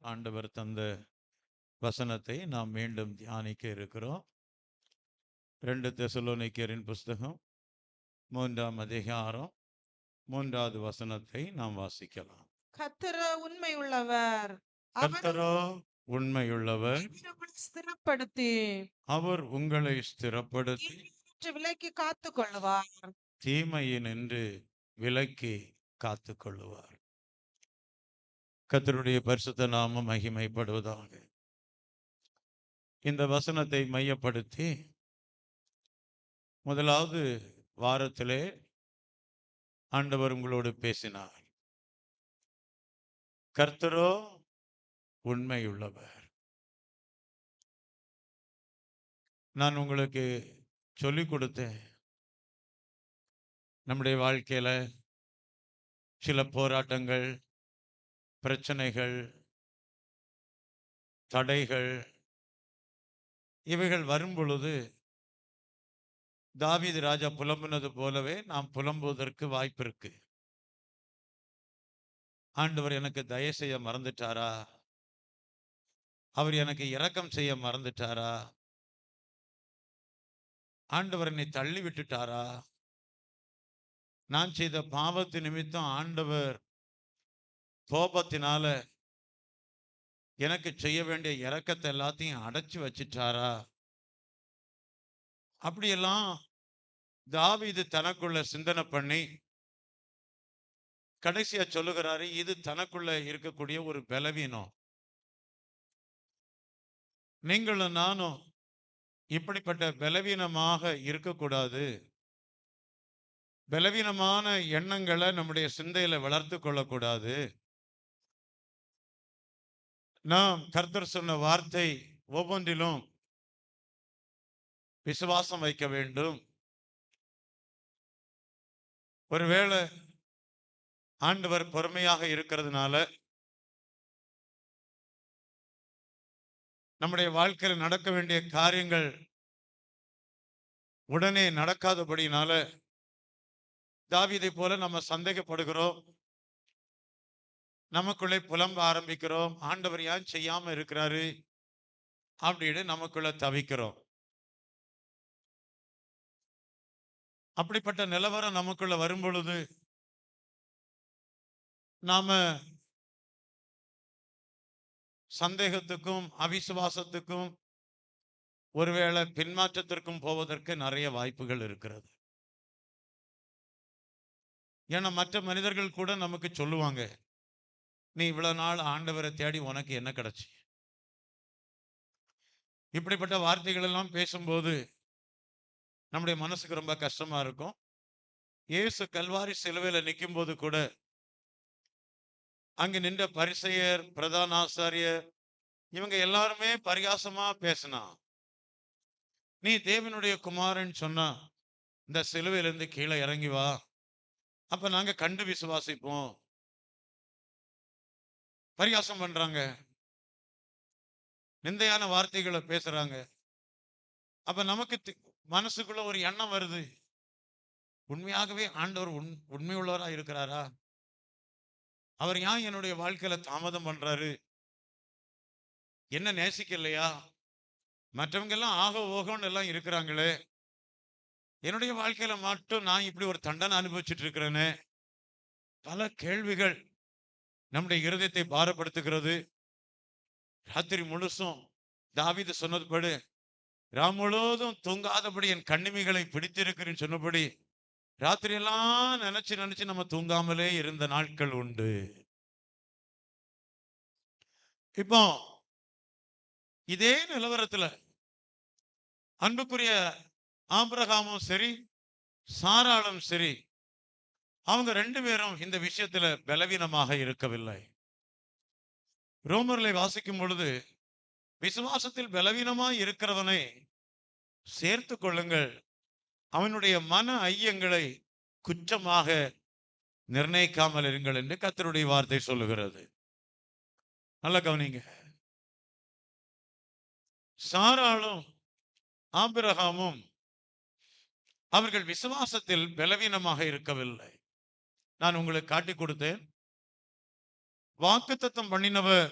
ஆண்டவர் தந்த வசனத்தை நாம் மீண்டும் தியானிக்க இருக்கிறோம். 2 தெசலோனிக்கேயரின் புஸ்தகம் 3ஆம் அதிகாரம் 3வது வசனத்தை நாம் வாசிக்கலாம். கர்த்தரோ உண்மை உள்ளவர், கர்த்தரோ உண்மையுள்ளவர், ஸ்திரப்படுத்தி அவர் உங்களை ஸ்திரப்படுத்தி விலைக்கு காத்து கொள்ளுவார். தீமையினின்று விலக்கி காத்து கொள்ளுவார். கர்த்தருடைய பரிசுத்த நாமம் மகிமைப்படுவதாக. இந்த வசனத்தை மையப்படுத்தி முதலாவது வாரத்திலே ஆண்டவர் உங்களோடு பேசினார். கர்த்தரோ உண்மையுள்ளவர். நான் உங்களுக்கு சொல்லிக் கொடுத்தேன், நம்முடைய வாழ்க்கையில சில போராட்டங்கள், பிரச்சனைகள், தடைகள் இவைகள் வரும் பொழுது தாவீது ராஜா புலம்புனது போலவே நாம் புலம்புவதற்கு வாய்ப்பு இருக்கு. ஆண்டவர் எனக்கு தயவு செய்ய மறந்துட்டாரா? அவர் எனக்கு இரக்கம் செய்ய மறந்துட்டாரா? ஆண்டவர் என்னை தள்ளி விட்டுட்டாரா? நான் செய்த பாவத்து நிமித்தம் ஆண்டவர் கோபத்தினால எனக்கு செய்ய வேண்டிய இரக்கத்தை எல்லாத்தையும் அடைச்சு வச்சிட்டாரா? அப்படியெல்லாம் தாவீது தனக்குள்ள சிந்தனை பண்ணி கடைசியா சொல்லுகிறாரு, இது தனக்குள்ள இருக்கக்கூடிய ஒரு பலவீனம். நீங்களும் நானும் இப்படிப்பட்ட பலவீனமாக இருக்கக்கூடாது. பலவீனமான எண்ணங்களை நம்முடைய சிந்தையில வளர்த்து கொள்ளக்கூடாது. நாம் கர்த்தர் சொன்ன வார்த்தை ஒவ்வொன்றிலும் விசுவாசம் வைக்க வேண்டும். ஒருவேளை ஆண்டவர் பொறுமையாக இருக்கிறதுனால நம்முடைய வாழ்க்கையில் நடக்க வேண்டிய காரியங்கள் உடனே நடக்காதபடினால தாவீதை போல நம்ம சந்தேகப்படுகிறோம், நமக்குள்ளே புலம்ப ஆரம்பிக்கிறோம். ஆண்டவர் ஏன் செய்யாம இருக்கிறாரு அப்படின்னு நமக்குள்ள தவிக்கிறோம். அப்படிப்பட்ட நிலவரம் நமக்குள்ள வரும் பொழுது நாம சந்தேகத்துக்கும் அவிசுவாசத்துக்கும் ஒருவேளை பின்மாற்றத்திற்கும் போவதற்கு நிறைய வாய்ப்புகள் இருக்கிறது. ஏன்னா மற்ற மனிதர்கள் கூட நமக்கு சொல்லுவாங்க, நீ இவ்வளவு நாள் ஆண்டவரை தேடி உனக்கு என்ன கிடைச்சி? இப்படிப்பட்ட வார்த்தைகள் எல்லாம் பேசும்போது நம்முடைய மனசுக்கு ரொம்ப கஷ்டமா இருக்கும். இயேசு கல்வாரி சிலுவையில நிற்கும் போது கூட அங்கு நின்ற பரிசேயர், பிரதான ஆசாரியர் இவங்க எல்லாருமே பரிகாசமா பேசினா, நீ தேவனுடைய குமாரன் சொன்னா இந்த சிலுவையிலிருந்து கீழே இறங்கி வா, அப்ப நாங்க கண்டு விசுவாசிப்போம். பரிகாசம் பண்றாங்க, நிந்தையான வார்த்தைகளை பேசுறாங்க. அப்ப நமக்கு மனசுக்குள்ள ஒரு எண்ணம் வருது, உண்மையாகவே ஆண்டவர் உண்மை உள்ளவரா இருக்கிறாரா? அவர் ஏன் என்னுடைய வாழ்க்கையில தாமதம் பண்றாரு? என்ன நேசிக்கலையா? மற்றவங்க எல்லாம் ஆக ஓகோன்னு எல்லாம் இருக்கிறாங்களே, என்னுடைய வாழ்க்கையில மட்டும் நான் இப்படி ஒரு தண்டனை அனுபவிச்சுட்டு இருக்கிறேனே. பல கேள்விகள் நம்முடைய இருதயத்தை பாரப்படுத்துகிறது. ராத்திரி முழுசும் தாவீது சொன்னதுபடி ராம் முழுவதும் தூங்காதபடி என் கண்ணிமைகளை பிடித்திருக்கிறேன்னு சொன்னபடி ராத்திரி எல்லாம் நினைச்சு நினைச்சு நம்ம தூங்காமலே இருந்த நாட்கள் உண்டு. இப்போ இதே நிலவரத்துல அன்புக்குரிய ஆபிரகாமும் சரி, சாராளும் சரி, அவங்க 2 பேரும் இந்த விஷயத்துல பலவீனமாக இருக்கவில்லை. ரோமர்களை வாசிக்கும் பொழுது விசுவாசத்தில் பலவீனமாய் இருக்கிறவனை சேர்த்து கொள்ளுங்கள், அவனுடைய மன ஐயங்களை குற்றமாக நிர்ணயிக்காமல் இருங்கள் என்று கர்த்தருடைய வார்த்தை சொல்லுகிறது. நல்ல கவனிங்க. சாராளும் ஆபிரகாமும் அவர்கள் விசுவாசத்தில் பலவீனமாக இருக்கவில்லை. நான் உங்களுக்கு காட்டி கொடுத்தேன், வாக்குத்தத்தம் பண்ணினவர்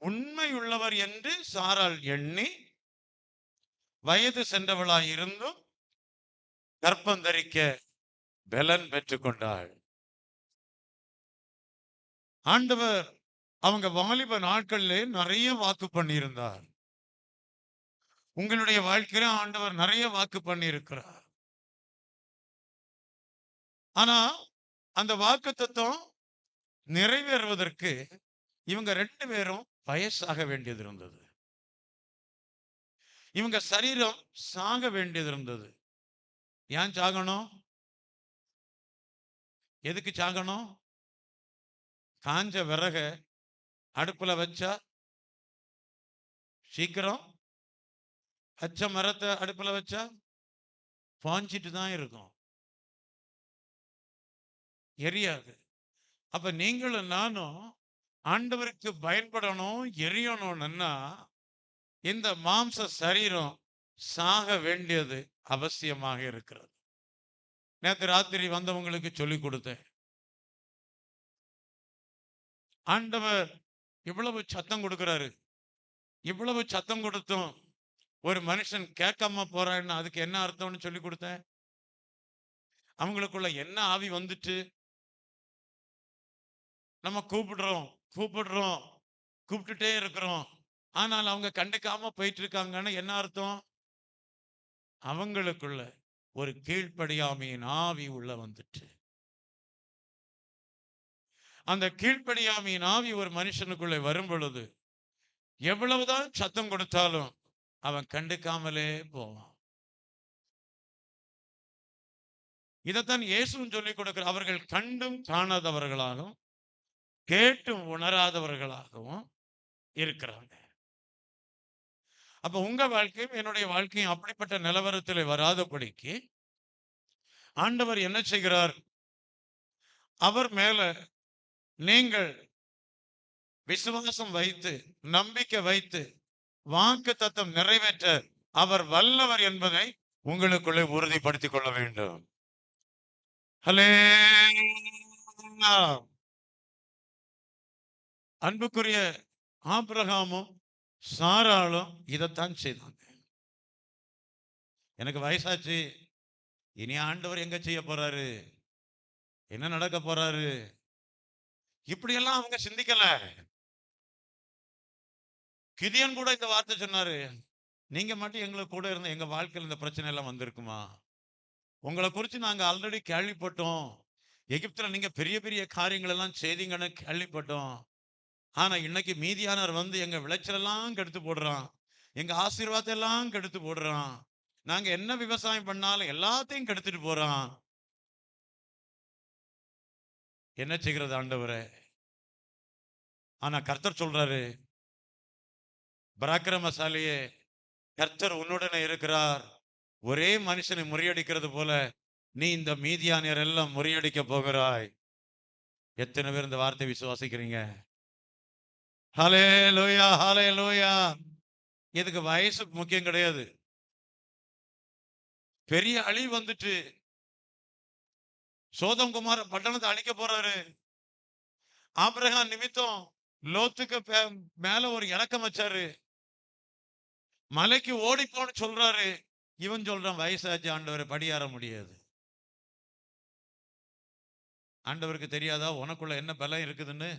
உண்மையுள்ளவர் என்று சாராள் எண்ணி வயது சென்றவளாய் இருந்தும் கர்ப்பம் தரிக்க பலன் பெற்றுக்கொண்டாள். ஆண்டவர் அவங்க வாலிப நாட்களிலே நிறைய வாக்கு பண்ணியிருந்தார். உங்களுடைய வாழ்க்கையில ஆண்டவர் நிறைய வாக்கு பண்ணியிருக்கிறார். ஆனா அந்த வாக்கு தத்துவம் நிறைவேறுவதற்கு இவங்க 2 பேரும் வயசாக வேண்டியது இருந்தது. இவங்க சரீரம் சாக வேண்டியது இருந்தது. ஏன் சாகணும்? எதுக்கு சாகணும்? காஞ்ச விறக அடுப்புல வச்சா சீக்கிரம், பச்சை மரத்தை அடுப்புல வச்சா பாஞ்சிட்டு தான் இருக்கும், எரியாது. அப்ப நீங்களும் நானும் ஆண்டவருக்கு பயன்படணும், எரியணும்னா இந்த மாம்ச சரீரம் சாக வேண்டியது அவசியமாக இருக்கிறது. நேற்று ராத்திரி வந்தவங்களுக்கு சொல்லிக் கொடுத்தேன். ஆண்டவர் இவ்வளவு சத்தம் கொடுக்கிறாரு. இவ்வளவு சத்தம் கொடுத்தும் ஒரு மனுஷன் கேட்காம போறான்னு அதுக்கு என்ன அர்த்தம்னு சொல்லி கொடுத்தேன். அவங்களுக்குள்ள என்ன ஆவி வந்துட்டு, நம்ம கூப்பிடுறோம் கூப்பிடுறோம் கூப்பிட்டுட்டே இருக்கிறோம், ஆனால் அவங்க கண்டுக்காம போயிட்டு இருக்காங்கன்னு என்ன அர்த்தம்? அவங்களுக்குள்ள ஒரு கீழ்ப்படியாமையின் ஆவி உள்ள வந்துட்டு. அந்த கீழ்ப்படியாமையின் ஆவி ஒரு மனுஷனுக்குள்ளே வரும் பொழுது எவ்வளவுதான் சத்தம் கொடுத்தாலும் அவன் கண்டுக்காமலே போவான். இதைத்தான் இயேசுவும் சொல்லிக் கொடுக்கிறார். அவர்கள் கண்டும் காணாதவர்களாகவும் கேட்டும் உணராதவர்களாகவும் இருக்கிறாங்க. அப்ப உங்க வாழ்க்கையும் என்னுடைய வாழ்க்கையும் அப்படிப்பட்ட நிலவரத்தில் வராதபடிக்கு ஆண்டவர் என்ன செய்கிறார்? அவர் மேல நீங்கள் விசுவாசம் வைத்து, நம்பிக்கை வைத்து, வாக்கு தத்தம் நிறைவேற்ற அவர் வல்லவர் என்பதை உங்களுக்குள்ளே உறுதிப்படுத்திக் கொள்ள வேண்டும். ஹல்லேலூயா. அன்புக்குரிய ஆபிரகாமும் சாராளும் இதைத்தான் செய்தாங்க. எனக்கு வயசாச்சு, இனி ஆண்டவர் எங்க செய்ய போறாரு, என்ன நடக்க போறாரு, இப்படியெல்லாம் அவங்க சிந்திக்கல. கிதியோன் கூட இந்த வார்த்தை சொன்னாரு, நீங்க மட்டும் எங்களுக்கு கூட இருந்த எங்க வாழ்க்கையில் இந்த பிரச்சனை எல்லாம் வந்திருக்குமா? உங்களை குறித்து நாங்க ஆல்ரெடி கேள்விப்பட்டோம். எகிப்துல நீங்க பெரிய பெரிய காரியங்கள் எல்லாம் செய்தீங்கன்னு கேள்விப்பட்டோம். ஆனா இன்னைக்கு மீதியானவர் வந்து எங்க விளைச்சல் எல்லாம் கெடுத்து போடுறான், எங்க ஆசீர்வாதத்தை எல்லாம் கெடுத்து போடுறான், நாங்க என்ன விவசாயம் பண்ணாலும் எல்லாத்தையும் கெடுத்துட்டு போறான். என்ன செய்கிறது ஆண்டவரே? ஆனா கர்த்தர் சொல்றாரு, பராக்கிரமசாலியே, கர்த்தர் உன்னுடனே இருக்கிறார். ஒரே மனுஷனை முறியடிக்கிறது போல நீ இந்த மீதியானியர் எல்லாம் முறியடிக்க போகிறாய். எத்தனை பேர் இந்த வார்த்தை விசுவாசிக்கிறீங்க? ஹல்லேலூயா, ஹல்லேலூயா. இதுக்கு வயசு முக்கியம் கிடையாது. பெரிய அழிவு வந்துட்டு சோதம் குமார பட்டணத்தை அழிக்க போறாரு. ஆபிரகாம் நிமித்தம் லோத்துக்கு மேல ஒரு இறக்கம் வச்சாரு. மலைக்கு ஓடிப்போன்னு சொல்றாரு. இவன் சொல்றான், வயசாச்சு ஆண்டவரை, படியேற முடியாது. ஆண்டவருக்கு தெரியாதா உனக்குள்ள என்ன பலம் இருக்குதுன்னு?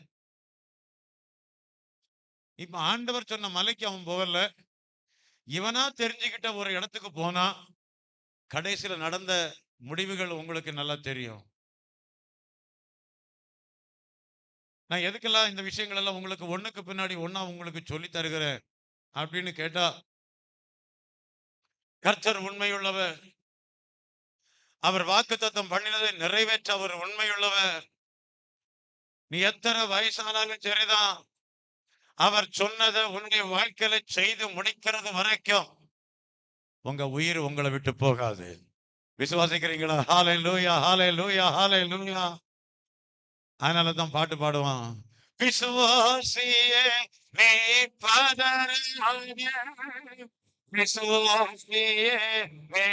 இப்ப ஆண்டவர் சொன்ன மலைக்கு அவன் போகல. இவனா தெரிஞ்சுக்கிட்ட ஒரு இடத்துக்கு போனா கடைசியில நடந்த முடிவுகள் உங்களுக்கு நல்லா தெரியும். நான் எதுக்கெல்லாம் இந்த விஷயங்கள் எல்லாம் உங்களுக்கு ஒண்ணுக்கு பின்னாடி ஒண்ணா உங்களுக்கு சொல்லி தருகிறேன் அப்படின்னு கேட்டா, கர்த்தர் உண்மையுள்ளவர். அவர் வாக்குத்தத்தம் பண்ணினதை நிறைவேற்ற அவர் உண்மையுள்ளவர். நீ எத்தனை வயசானாலும் சரிதான், அவர் சொன்னதை உன்னுடைய வாழ்க்கையில செய்து முடிக்கிறது வரைக்கும் உங்க உயிர் உங்களை விட்டு போகாது. விசுவாசிக்கிறீங்களா? ஹல்லேலூயா, ஹல்லேலூயா, ஹல்லேலூயா. அதனால தான் பாட்டு பாடுவான், விசுவாசியே நீ பதறாதே, விசுவாசியே நீ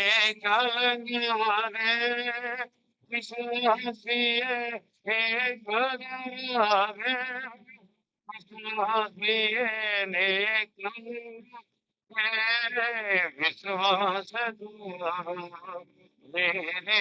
கலங்காதே, விசுவாசியே நீ பதறாதே, विश्वास मेरे विश्वास मेरे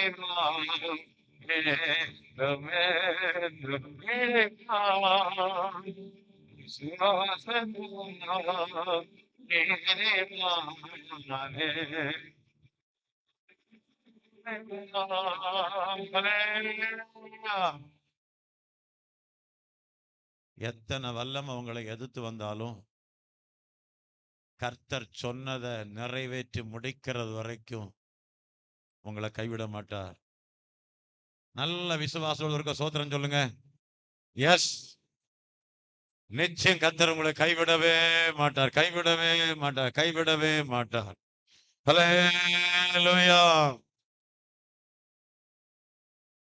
எத்தனை வல்லமை உங்களை எதிர்த்து வந்தாலும் கர்த்தர் சொன்னதை நிறைவேற்றி முடிக்கிறது வரைக்கும் உங்களை கைவிட மாட்டார். நல்ல விசுவாசத்தோடு இருக்க சோத்திரம் சொல்லுங்க. எஸ், நிச்சயம் கர்த்தர் உங்களை கைவிடவே மாட்டார், கைவிடவே மாட்டார், கைவிடவே மாட்டார். ஹல்லேலூயா.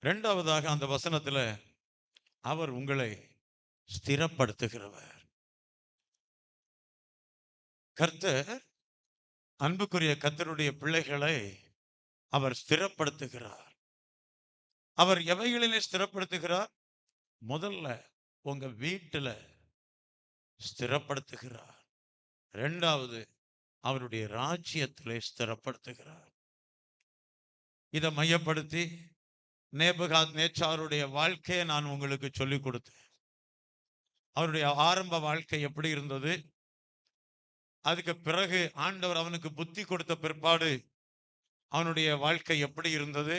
இரண்டாவதாக அந்த வசனத்துல அவர் உங்களை ஸ்திரப்படுத்துகிறவர். கர்த்தர் அன்புக்குரிய கர்த்தருடைய பிள்ளைகளை அவர் ஸ்திரப்படுத்துகிறார். அவர் எவைகளிலே ஸ்திரப்படுத்துகிறார்? முதல்ல உங்க வீட்டுல ஸ்திரப்படுத்துகிறார். இரண்டாவது அவருடைய ராஜ்யத்திலே ஸ்திரப்படுத்துகிறார். இதை மையப்படுத்தி நேபுகாத் நேச்சாருடைய வாழ்க்கையை நான் உங்களுக்கு சொல்லிக் கொடுத்தேன். அவருடைய ஆரம்ப வாழ்க்கை எப்படி இருந்தது, அதுக்கு பிறகு ஆண்டவர் அவனுக்கு புத்தி கொடுத்த பிற்பாடு அவனுடைய வாழ்க்கை எப்படி இருந்தது,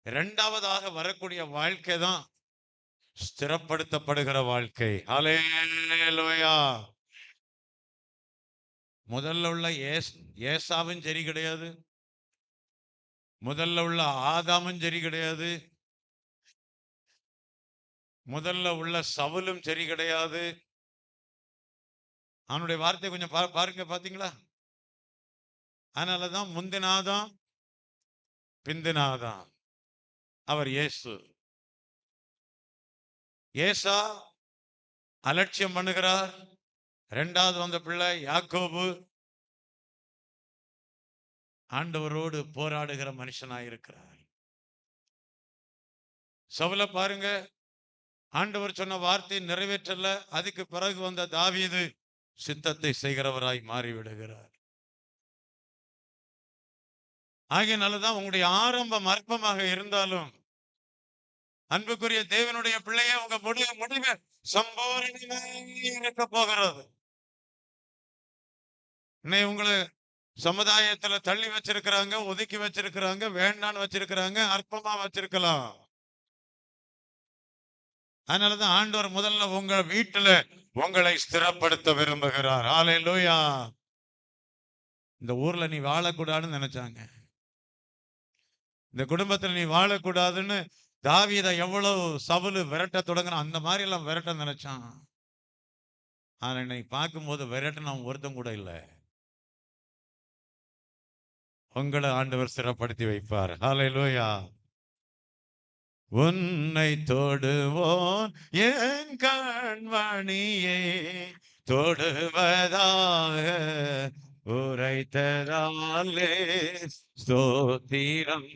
இரண்டாவதாக வரக்கூடிய வாழ்க்கை தான் ஸ்திரப்படுத்தப்படுகிற வாழ்க்கை. ஹல்லேலூயா. முதல்ல உள்ள ஏசாவும் சரி கிடையாது, முதல்ல உள்ள ஆதாமும் சரி கிடையாது, முதல்ல உள்ள சவுலும் சரி கிடையாது. அவனுடைய வார்த்தை கொஞ்சம் பாருங்க, பாத்தீங்களா? அதனாலதான் முந்தினாதான் பிந்தினாதான் அவர் இயேசு. ஏசா அலட்சியம் பண்ணுகிறார். இரண்டாவது வந்த பிள்ளை யாக்கோபு ஆண்டவரோடு போராடுகிற மனுஷனாயிருக்கிறார். சவுல பாருங்க, ஆண்டவர் சொன்ன வார்த்தை நிறைவேற்றல, அதுக்கு பிறகு வந்த தாவீது சித்தத்தை செய்கிறவராய் மாறிவிடுகிறார். ஆகையினாலதான் உங்களுடைய ஆரம்பம் அற்பமாக இருந்தாலும் அன்புக்குரிய தேவனுடைய பிள்ளையே, உங்க முடிவு சம்பூர்ணமாய் இருக்க போகிறது. இன்னைக்கு உங்களை சமுதாயத்துல தள்ளி வச்சிருக்கிறாங்க, ஒதுக்கி வச்சிருக்கிறாங்க, வேண்டான்னு வச்சிருக்கிறாங்க, அற்பமா வச்சிருக்கலாம். அதனாலதான் ஆண்டவர் முதல்ல உங்க வீட்டுல உங்களை ஸ்திரப்படுத்த விரும்புகிறார். ஹல்லேலூயா. இந்த ஊர்ல நீ வாழக்கூடாதுன்னு நினைச்சாங்க, இந்த குடும்பத்துல நீ வாழக்கூடாதுன்னு தாவீதை எவ்வளவு சவுலு விரட்ட தொடங்கினான், அந்த மாதிரி எல்லாம் விரட்ட நினைச்சான். ஆனா இன்னைக்கு பார்க்கும்போது விரட்டின ஒருத்தம் கூட இல்லை. உங்களை ஆண்டவர் ஸ்திரப்படுத்தி வைப்பார். ஹல்லேலூயா. உன்னை தொடுவோன் என் கண்மணியே, தொடுவதாக உரைத்ததாலே ஸ்தோத்திரம்.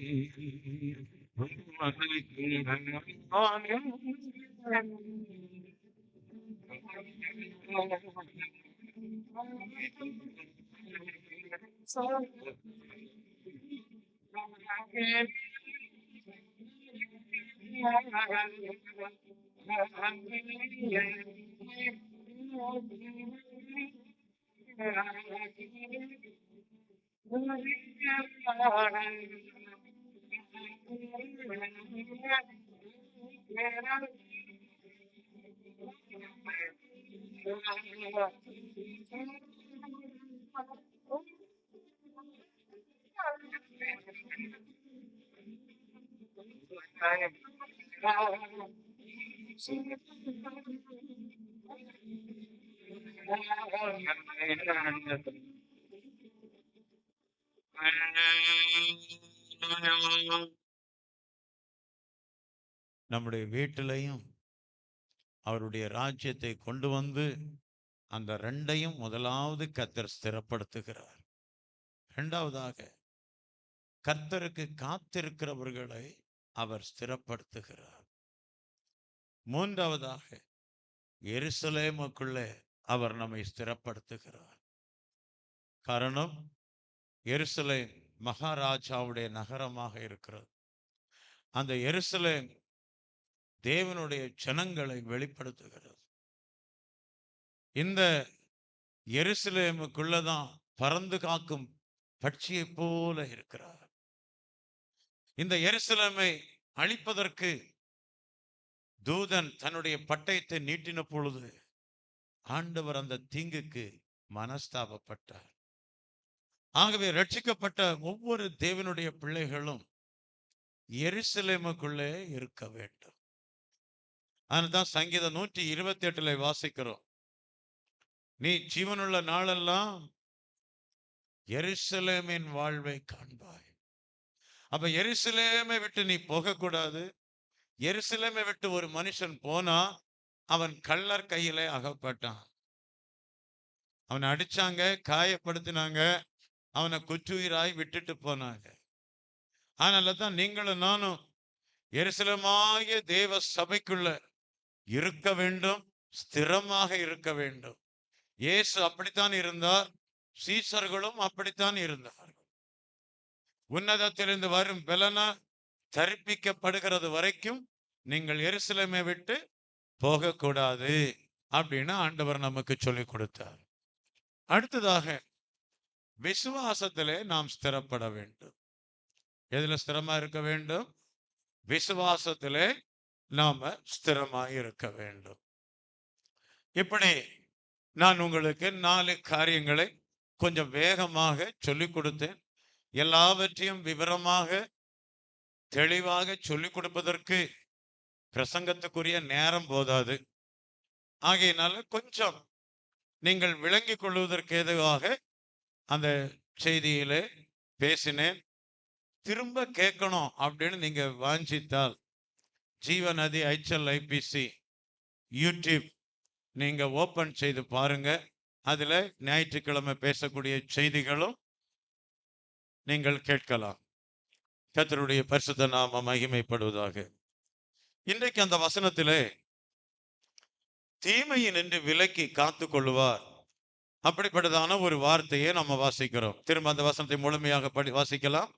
நம்முடைய வீட்டிலையும் அவருடைய ராஜ்யத்தை கொண்டு வந்து அந்த ரெண்டையும் முதலாவது கர்த்தர் ஸ்திரப்படுத்துகிறார். இரண்டாவதாக கர்த்தருக்கு காத்திருக்கிறவர்களை அவர் ஸ்திரப்படுத்துகிறார். மூன்றாவதாக எருசலேமுக்குள்ளே அவர் நம்மை ஸ்திரப்படுத்துகிறார். காரணம், எருசலேம் மகாராஜாவுடைய நகரமாக இருக்கிறது. அந்த எருசலேம் தேவனுடைய ஜனங்களை வெளிப்படுத்துகிறது. இந்த எருசலேமுக்குள்ளதான் பறந்து காக்கும் பட்சியை போல இருக்கிறார். இந்த எருசலேமை அழிப்பதற்கு தூதன் தன்னுடைய பட்டயத்தை நீட்டின பொழுது ஆண்டவர் அந்த தீங்குக்கு மனஸ்தாபப்பட்டார். ஆகவே ரட்சிக்கப்பட்ட ஒவ்வொரு தேவனுடைய பிள்ளைகளும் எருசலேமுக்குள்ளே இருக்க வேண்டும். அதுதான் சங்கீதம் 128 வாசிக்கிறோம். நீ ஜீவனுள்ள நாளெல்லாம் எருசலேமின் வாழ்வை காண்பாய். அப்ப எருசலேமை விட்டு நீ போகக்கூடாது. எருசலேமை விட்டு ஒரு மனுஷன் போனா அவன் கள்ளர் கையிலே அகப்பட்டான். அவனை அடிச்சாங்க, காயப்படுத்தினாங்க, அவனை குற்றுயிராய் விட்டுட்டு போனாங்க. அதனால தான் நீங்களும் நானும் எருசலேமாகிய தேவ சபைக்குள்ள இருக்க வேண்டும், ஸ்திரமாக இருக்க வேண்டும். இயேசு அப்படித்தான் இருந்தார், சீசர்களும் அப்படித்தான் இருந்தார்கள். உன்னதத்திலிருந்து வரும் பெலனா தரிப்பிக்கப்படுகிறது வரைக்கும் நீங்கள் எருசலேமை விட்டு போகக்கூடாது அப்படின்னு ஆண்டவர் நமக்கு சொல்லிக் கொடுத்தார். அடுத்ததாக விசுவாசத்திலே நாம் ஸ்திரப்பட வேண்டும். எதுல ஸ்திரமா இருக்க வேண்டும்? விசுவாசத்திலே நாம ஸ்திரமாய் இருக்க வேண்டும். இப்படி நான் உங்களுக்கு 4 காரியங்களை கொஞ்சம் வேகமாக சொல்லிக் கொடுத்தேன். எல்லாவற்றையும் விவரமாக தெளிவாக சொல்லிக் கொடுப்பதற்கு பிரசங்கத்துக்குரிய நேரம் போதாது. ஆகையினால கொஞ்சம் நீங்கள் விளங்கிக் கொள்வதற்கு ஏதுவாக அந்த செய்தியிலே பேசினேன். திரும்ப கேட்கணும் அப்படின்னு நீங்க வாஞ்சித்தால் ஜீவநதி ஐச்சல் ஐபிசி யூடியூப் நீங்க ஓபன் செய்து பாருங்க. அதுல ஞாயிற்றுக்கிழமை பேசக்கூடிய செய்திகளும் நீங்கள் கேட்கலாம். கர்த்தருடைய பரிசுத்த நாமம் மகிமைப்படுவதாக. இன்றைக்கு அந்த வசனத்திலே தீமையினின்று விலக்கி காத்து கொள்ளுவார் அப்படிப்பட்டதான ஒரு வார்த்தையை நம்ம வாசிக்கிறோம். திரும்ப அந்த வசனத்தை முழுமையாக வாசிக்கலாம்.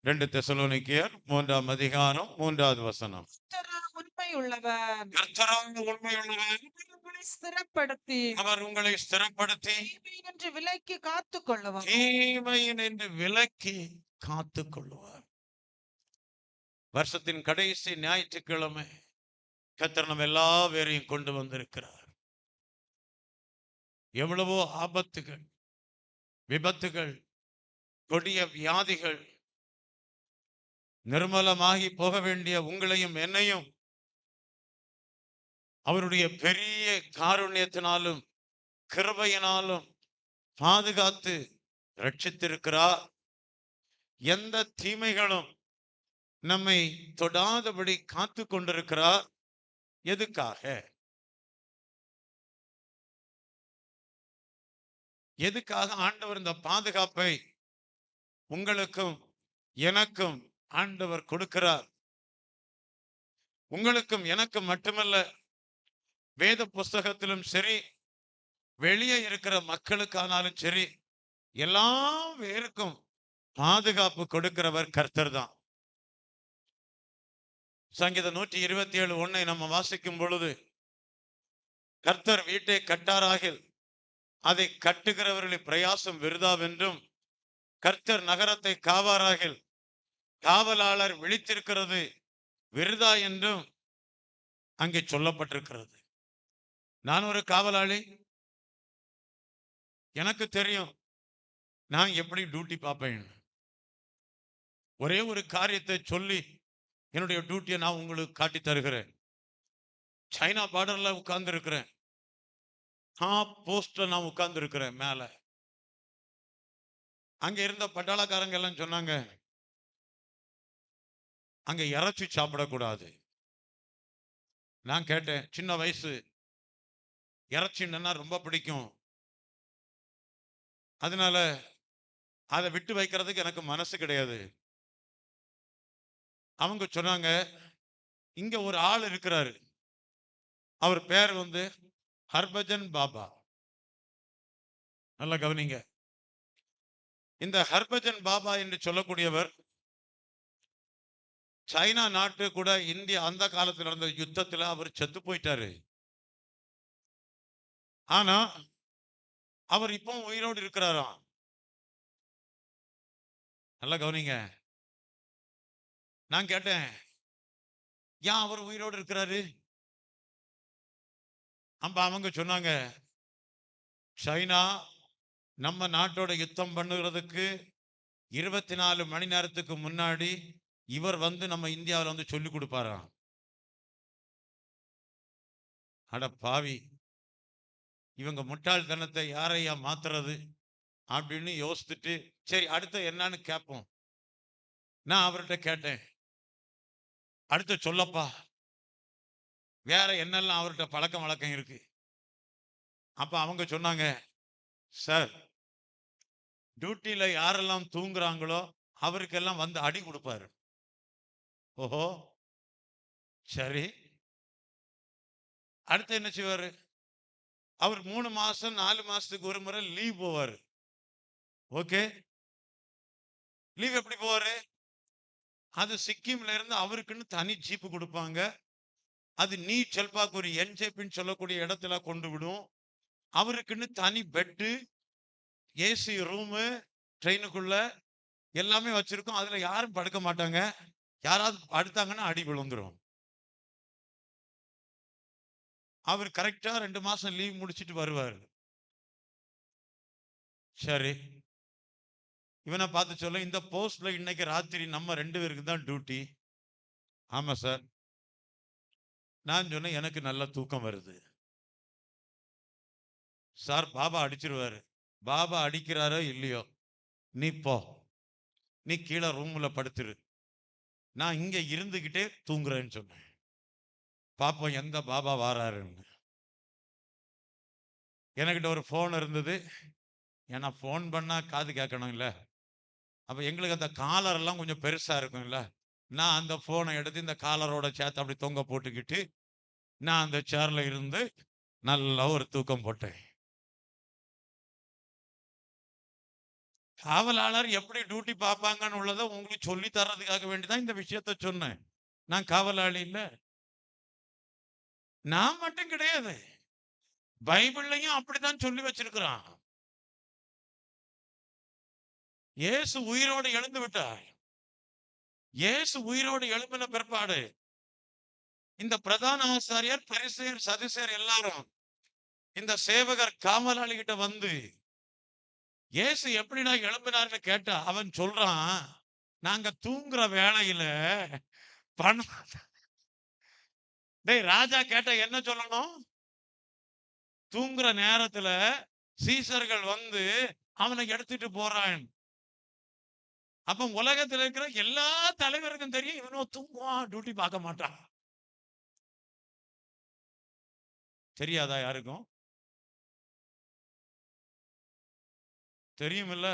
2 தெசலோனிக்கேயர் 3ஆம் அதிகாரம் 3வது வசனம். கர்த்தர் உண்மையுள்ளவர். கர்த்தராக உண்மையுள்ளவர், அவர் உங்களை ஸ்திரப்படுத்தி அவர் உங்களை ஸ்திரப்படுத்தி தீமையினின்று விலக்கி காத்துக் கொள்ளுவார். தீமையினின்று விலக்கி காத்து கொள்ளுவார். வருஷத்தின் கடைசி ஞாயிற்றுக்கிழமை கர்த்தர் நம்ம எல்லா பேரையும் கொண்டு வந்திருக்கிறார். எவ்வளவோ ஆபத்துகள், விபத்துகள், கொடிய வியாதிகள், நிர்மலமாகி போக வேண்டிய உங்களையும் என்னையும் அவருடைய பெரிய காருண்யத்தினாலும் கிருபையினாலும் பாதுகாத்து ரட்சித்திருக்கிறார். எந்த தீமைகளும் நம்மை தொடாதபடி காத்து கொண்டிருக்கிறார். எதுக்காக? எதுக்காக ஆண்டவர் இந்த பாதுகாப்பை உங்களுக்கும் எனக்கும் ஆண்டவர் கொடுக்கிறார்? உங்களுக்கும் எனக்கும் மட்டுமல்ல, வேத புஸ்தகத்திலும் சரி, வெளியே இருக்கிற மக்களுக்கானாலும் சரி, எல்லா பேருக்கும் பாதுகாப்பு கொடுக்கிறவர் கர்த்தர் தான். சங்கீதம் 127:1 நம்ம வாசிக்கும் பொழுது, கர்த்தர் வீட்டை கட்டாராகில் அதை கட்டுகிறவர்களின் பிரயாசம் விருதாவென்றும், கர்த்தர் நகரத்தை காவாராகில் காவலாளர் விழித்திருக்கிறது விருதா என்றும் அங்கே சொல்லப்பட்டிருக்கிறது. நான் ஒரு காவலாளி, எனக்கு தெரியும் நான் எப்படி டியூட்டி பார்ப்பேன். ஒரே ஒரு காரியத்தை சொல்லி என்னுடைய டியூட்டியை நான் உங்களுக்கு காட்டி தருகிறேன். சைனா பார்டர்ல உட்கார்ந்து இருக்கிறேன். டாப் போஸ்ட்ல நான் உட்கார்ந்து இருக்கிறேன் மேல. அங்க இருந்த பட்டாளக்காரங்க எல்லாம் சொன்னாங்க, அங்க இறைச்சி சாப்பிடக்கூடாது. நான் கேட்டேன், சின்ன வயசு, இறைச்சின்னா ரொம்ப பிடிக்கும், அதனால அதை விட்டு வைக்கிறதுக்கு எனக்கு மனசு கிடையாது. அவங்க சொன்னாங்க, இங்க ஒரு ஆள் இருக்கிறாரு, அவர் பேர் ஹர்பஜன் பாபா. நல்லா கவனிங்க. இந்த ஹர்பஜன் பாபா என்று சொல்லக்கூடியவர் சைனா நாட்டு கூட இந்தியா அந்த காலத்தில் நடந்த யுத்தத்துல அவர் செத்து போயிட்டாரு. ஆனா அவர் இப்போ உயிரோடு இருக்கிறாராம். நல்லா கவனிங்க. நான் கேட்டேன், ஏன் அவர் உயிரோடு இருக்கிறாரு? அவங்க சொன்னாங்க, சைனா நம்ம நாட்டோட யுத்தம் பண்ணுகிறதுக்கு 24 மணி நேரத்துக்கு முன்னாடி இவர் நம்ம இந்தியாவில் சொல்லி கொடுப்பாராம். அட பாவி, இவங்க முட்டாள்தனத்தை யாரையா மாத்துறது அப்படின்னு யோசிச்சுட்டு, சரி அடுத்த என்னன்னு கேட்போம். நான் அவர்கிட்ட கேட்டேன், அடுத்து சொல்லப்பா, வேற என்னெல்லாம் அவர்கிட்ட பழக்கம் வழக்கம் இருக்கு? அப்ப அவங்க சொன்னாங்க, சார் டியூட்டியில யாரெல்லாம் தூங்குறாங்களோ அவருக்கெல்லாம் அடி கொடுப்பாரு. ஓஹோ, சரி. அடுத்து என்ன செய்வாரு? அவர் 3 மாசம் 4 மாசத்துக்கு ஒரு முறை லீவ் போவாரு. ஓகே, லீவ் எப்படி போவாரு? அது சிக்கிம்ல இருந்து அவருக்குன்னு தனி ஜீப்பு கொடுப்பாங்க. அது நீட் செல்பாக்குரி என்ஜேபின்னு சொல்லக்கூடிய இடத்துல கொண்டு விடும். அவருக்குன்னு தனி பெட்டு, ஏசி ரூமு, ட்ரெயினுக்குள்ள எல்லாமே வச்சிருக்கோம். அதுல யாரும் படுக்க மாட்டாங்க. யாராவது படுத்தாங்கன்னா அடி விழுந்துரும். அவர் கரெக்டா 2 மாசம் லீவ் முடிச்சிட்டு வருவார். சரி, இவனை பார்த்து சொல்ல, இந்த போஸ்ட்ல இன்னைக்கு ராத்திரி நம்ம 2 பேருக்கு தான் டியூட்டி. ஆமா சார். நான் சொன்னேன், எனக்கு நல்ல தூக்கம் வருது சார். பாபா அடிச்சிருவாரு. பாபா அடிக்கிறாரோ இல்லையோ, நீ போ, நீ கீழே ரூம்ல படுத்துரு, நான் இங்க இருந்துகிட்டே தூங்குறேன்னு சொன்னேன். பாப்போம் எந்த பாபா வாராருன்னு. என்கிட்ட ஒரு போன் இருந்தது. ஏன்னா போன் பண்ணா காது கேட்கணும் இல்ல. அப்ப எங்களுக்கு அந்த காலர் எல்லாம் கொஞ்சம் பெருசா இருக்கும்ல. நான் அந்த போனை எடுத்து இந்த காலரோட சேர்த்து அப்படி தொங்க போட்டுக்கிட்டு நான் அந்த சேர்ல இருந்து நல்ல ஒரு தூக்கம் போட்டேன். காவலாளர் எப்படி டியூட்டி பார்ப்பாங்கன்னு உள்ளதை உங்களுக்கு சொல்லி தர்றதுக்காக வேண்டிதான் இந்த விஷயத்த சொன்னேன். நான் காவலாளி இல்ல, நான் மட்டும் கிடையாது, பைபிள்லையும் அப்படித்தான் சொல்லி வச்சிருக்கிறான். இயேசு உயிரோடு எழுந்து விட்டார். இயேசு உயிரோடு எழுப்பின பிற்பாடு இந்த பிரதான ஆசாரியர், பரிசேயர், சதுசேயர் எல்லாரும் இந்த சேவகர் காவலாளி கிட்ட இயேசு எப்படிடா எழுப்பினார்னு கேட்டா அவன் சொல்றான், நாங்க தூங்குற வேளையில பணம். டேய், ராஜா கேட்டா என்ன சொல்லணும்? தூங்குற நேரத்துல சீசர்கள் அவனை எடுத்துட்டு போறான். அப்ப உலகத்துல இருக்கிற எல்லா தலைவருக்கும் தெரியும், இவனும் தூங்குவான், டியூட்டி பார்க்க மாட்டான். தெரியாதா யாருக்கும்? தெரியும் இல்ல.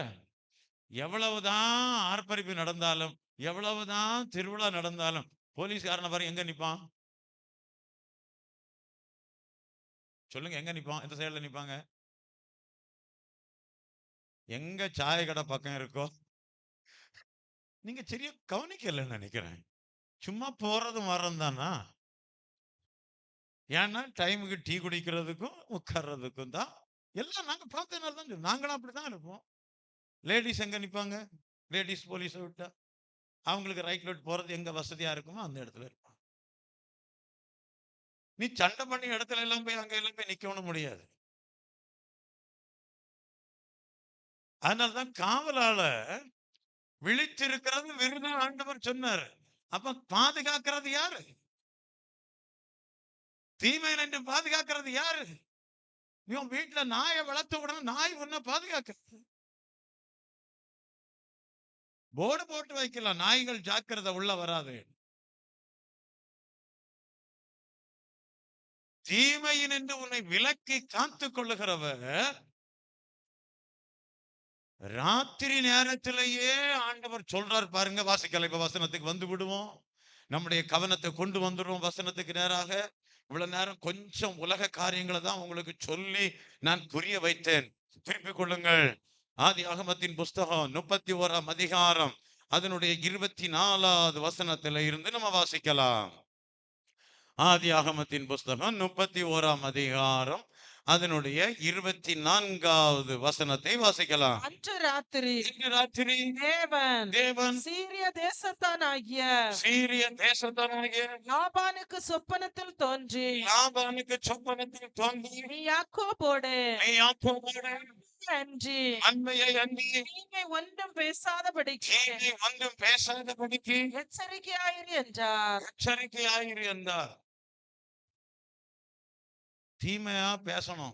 எவ்வளவுதான் ஆர்ப்பரிப்பு நடந்தாலும், எவ்வளவுதான் திருவிழா நடந்தாலும் போலீஸ்காரனை பாரு எங்க நிப்பான்? சொல்லுங்க, எங்க நிப்பான்? எந்த சைடுல நிப்பாங்க? எங்க சாய கடை பக்கம் இருக்கோ. நீங்க சரியா கவனிக்கலன்னு நினைக்கிறேன். சும்மா போறதும் வர்றதும் தானா? ஏன்னா டைமுக்கு டீ குடிக்கிறதுக்கும் உட்கார்றதுக்கும் தான். எல்லாம் நாங்க பார்த்ததுனால தான் சொல்றோம். நாங்களும் அப்படிதான் இருப்போம். லேடிஸ் எங்க நிப்பாங்க? லேடிஸ் போலீஸை விட்டா அவங்களுக்கு ரைட் லெஃப்ட் போறது எங்க வசதியா இருக்குமோ அந்த இடத்துல இருப்பாங்க. நீ சண்டை பண்ணி இடத்துல எல்லாம் போய் அங்க எல்லாம் போய் நிக்கணும் முடியாது. அதனாலதான் காவலாளர் விழித்திருக்கிறது விருதம் ஆண்டவர் சொன்னார். அப்ப பாதுகாக்கிறது யாரு? தீமை என்று பாதுகாக்கிறது யாரு? நீ உன் வீட்டுல நாயை வளர்த்து விடணும், நாய் உன்னை பாதுகாக்கிறது. போர்டு போட்டு வைக்கலாம், நாய்கள் ஜாக்கிரதை உள்ள வராது. தீமையின் என்று உன்னை விலக்கி காத்துக் கொள்ளுகிறவர் ராத்திரி நேரத்திலேயே ஆண்டவர் சொல்றார் பாருங்க. வாசிக்கலை, இப்ப வசனத்துக்கு வந்து விடுவோம். நம்முடைய கவனத்தை கொண்டு வந்துடுவோம் வசனத்துக்கு நேராக. இவ்வளவு நேரம் கொஞ்சம் உலக காரியங்களை தான் உங்களுக்கு சொல்லி நான் புரிய வைத்தேன். திருப்பிக் கொள்ளுங்கள். ஆதியாகமத்தின் புஸ்தகம் 31ஆம் அதிகாரம் அதனுடைய 24வது வசனத்தில இருந்து நம்ம வாசிக்கலாம். ஆதியாகமத்தின் புஸ்தகம் 31ஆம் அதிகாரம் அதனுடைய 24வது வசனத்தை வாசிக்கலாம். அன்று ராத்திரி இன்று ராத்திரி தேவன் சீரிய தேசத்தானாகிய லாபானுக்கு சொப்பனத்தில் தோன்றி நீ யாக்கோபோடு அன்மையை அன்றி தீமை ஒன்றும் பேசாதபடிக்கு எச்சரிக்கையாயிரு என்றார். தீமையா பேசணும்.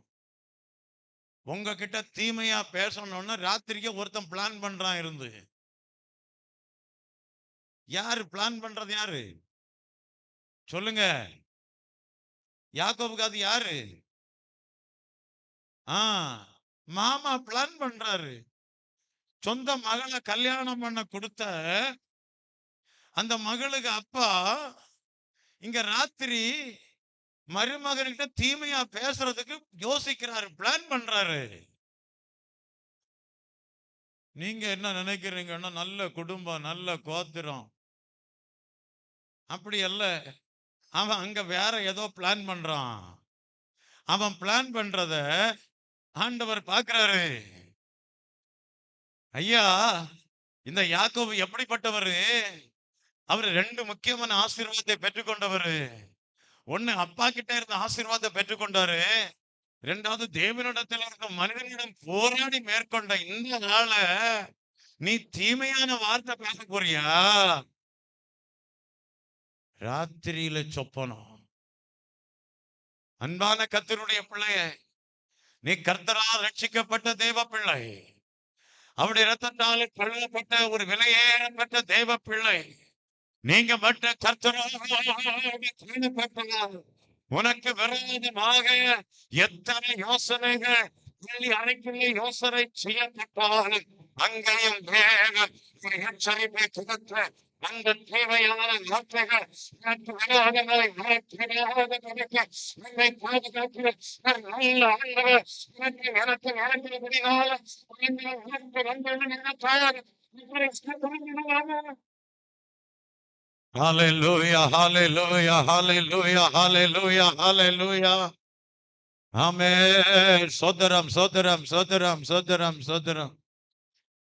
உங்ககிட்ட தீமையா பேசணும்னா ராத்திரிக்கு ஒருத்தன் பிளான் பண்றான் இருந்து. யாரு பிளான் பண்றது? யாரு சொல்லுங்க? யாக்கோபுக்கு அது யாரு? மாமா பிளான் பண்றாரு. சொந்த மகளை கல்யாணம் பண்ண கொடுத்த அந்த மகளுக்கு அப்பா இங்க ராத்திரி மருமகன்கிட்ட தீமையா பேசுறதுக்கு யோசிக்கிறாரு, பிளான் பண்றாரு. நீங்க என்ன நினைக்கிறீங்கன்னா நல்ல குடும்பம், நல்ல கோத்திரம், அப்படி அல்ல. அவன் அங்க வேற ஏதோ பிளான் பண்றான். அவன் பிளான் பண்றத ஆண்டவர் பார்க்கிறாரு. ஐயா, இந்த யாக்கோபு எப்படிப்பட்டவர்? அவர் 2 முக்கியமான ஆசீர்வாதத்தை பெற்றுக்கொண்டவர். ஒண்ணு அப்பா கிட்ட இருந்த ஆசீர்வாதத்தை பெற்றுக்கொண்டாரு. 2வது தேவனிடத்தில் இருந்த மனிதனிடம் போராடி மேற்கொண்ட இந்த நாள நீ தீமையான வார்த்தை பேச போறியா? ராத்திரியில சொப்பனம். அன்பான கர்த்தருடைய பிள்ளையே, நீ கர்த்தரால் ரட்சிக்கப்பட்ட தேவ பிள்ளை, அவருடைய இரத்தத்தால் கழுவப்பட்ட ஒரு விலையேறப்பட்ட தேவ பிள்ளை. நீங்க மற்ற கர்த்தரால் காணப்பட்டதால் உனக்கு விரோதமாக எத்தனை யோசனைகள் பள்ளி அறைக்குள்ளே யோசனை செய்யப்பட்டால் அங்கேயும் தேவன் ஒரு எச்சரிப்பை கொடுத்த அந்த தேவையான வார்த்தைகள் எனக்கு விரோதங்களை என்னை பாதுகாக்கிற நல்ல ஆண்டவர் எனக்கு நடக்கிறபடினால Hallelujah, hallelujah, hallelujah, hallelujah, hallelujah. Amen. சோதரம் சோதரம் சோதரம் சோதரம் சோதரம்.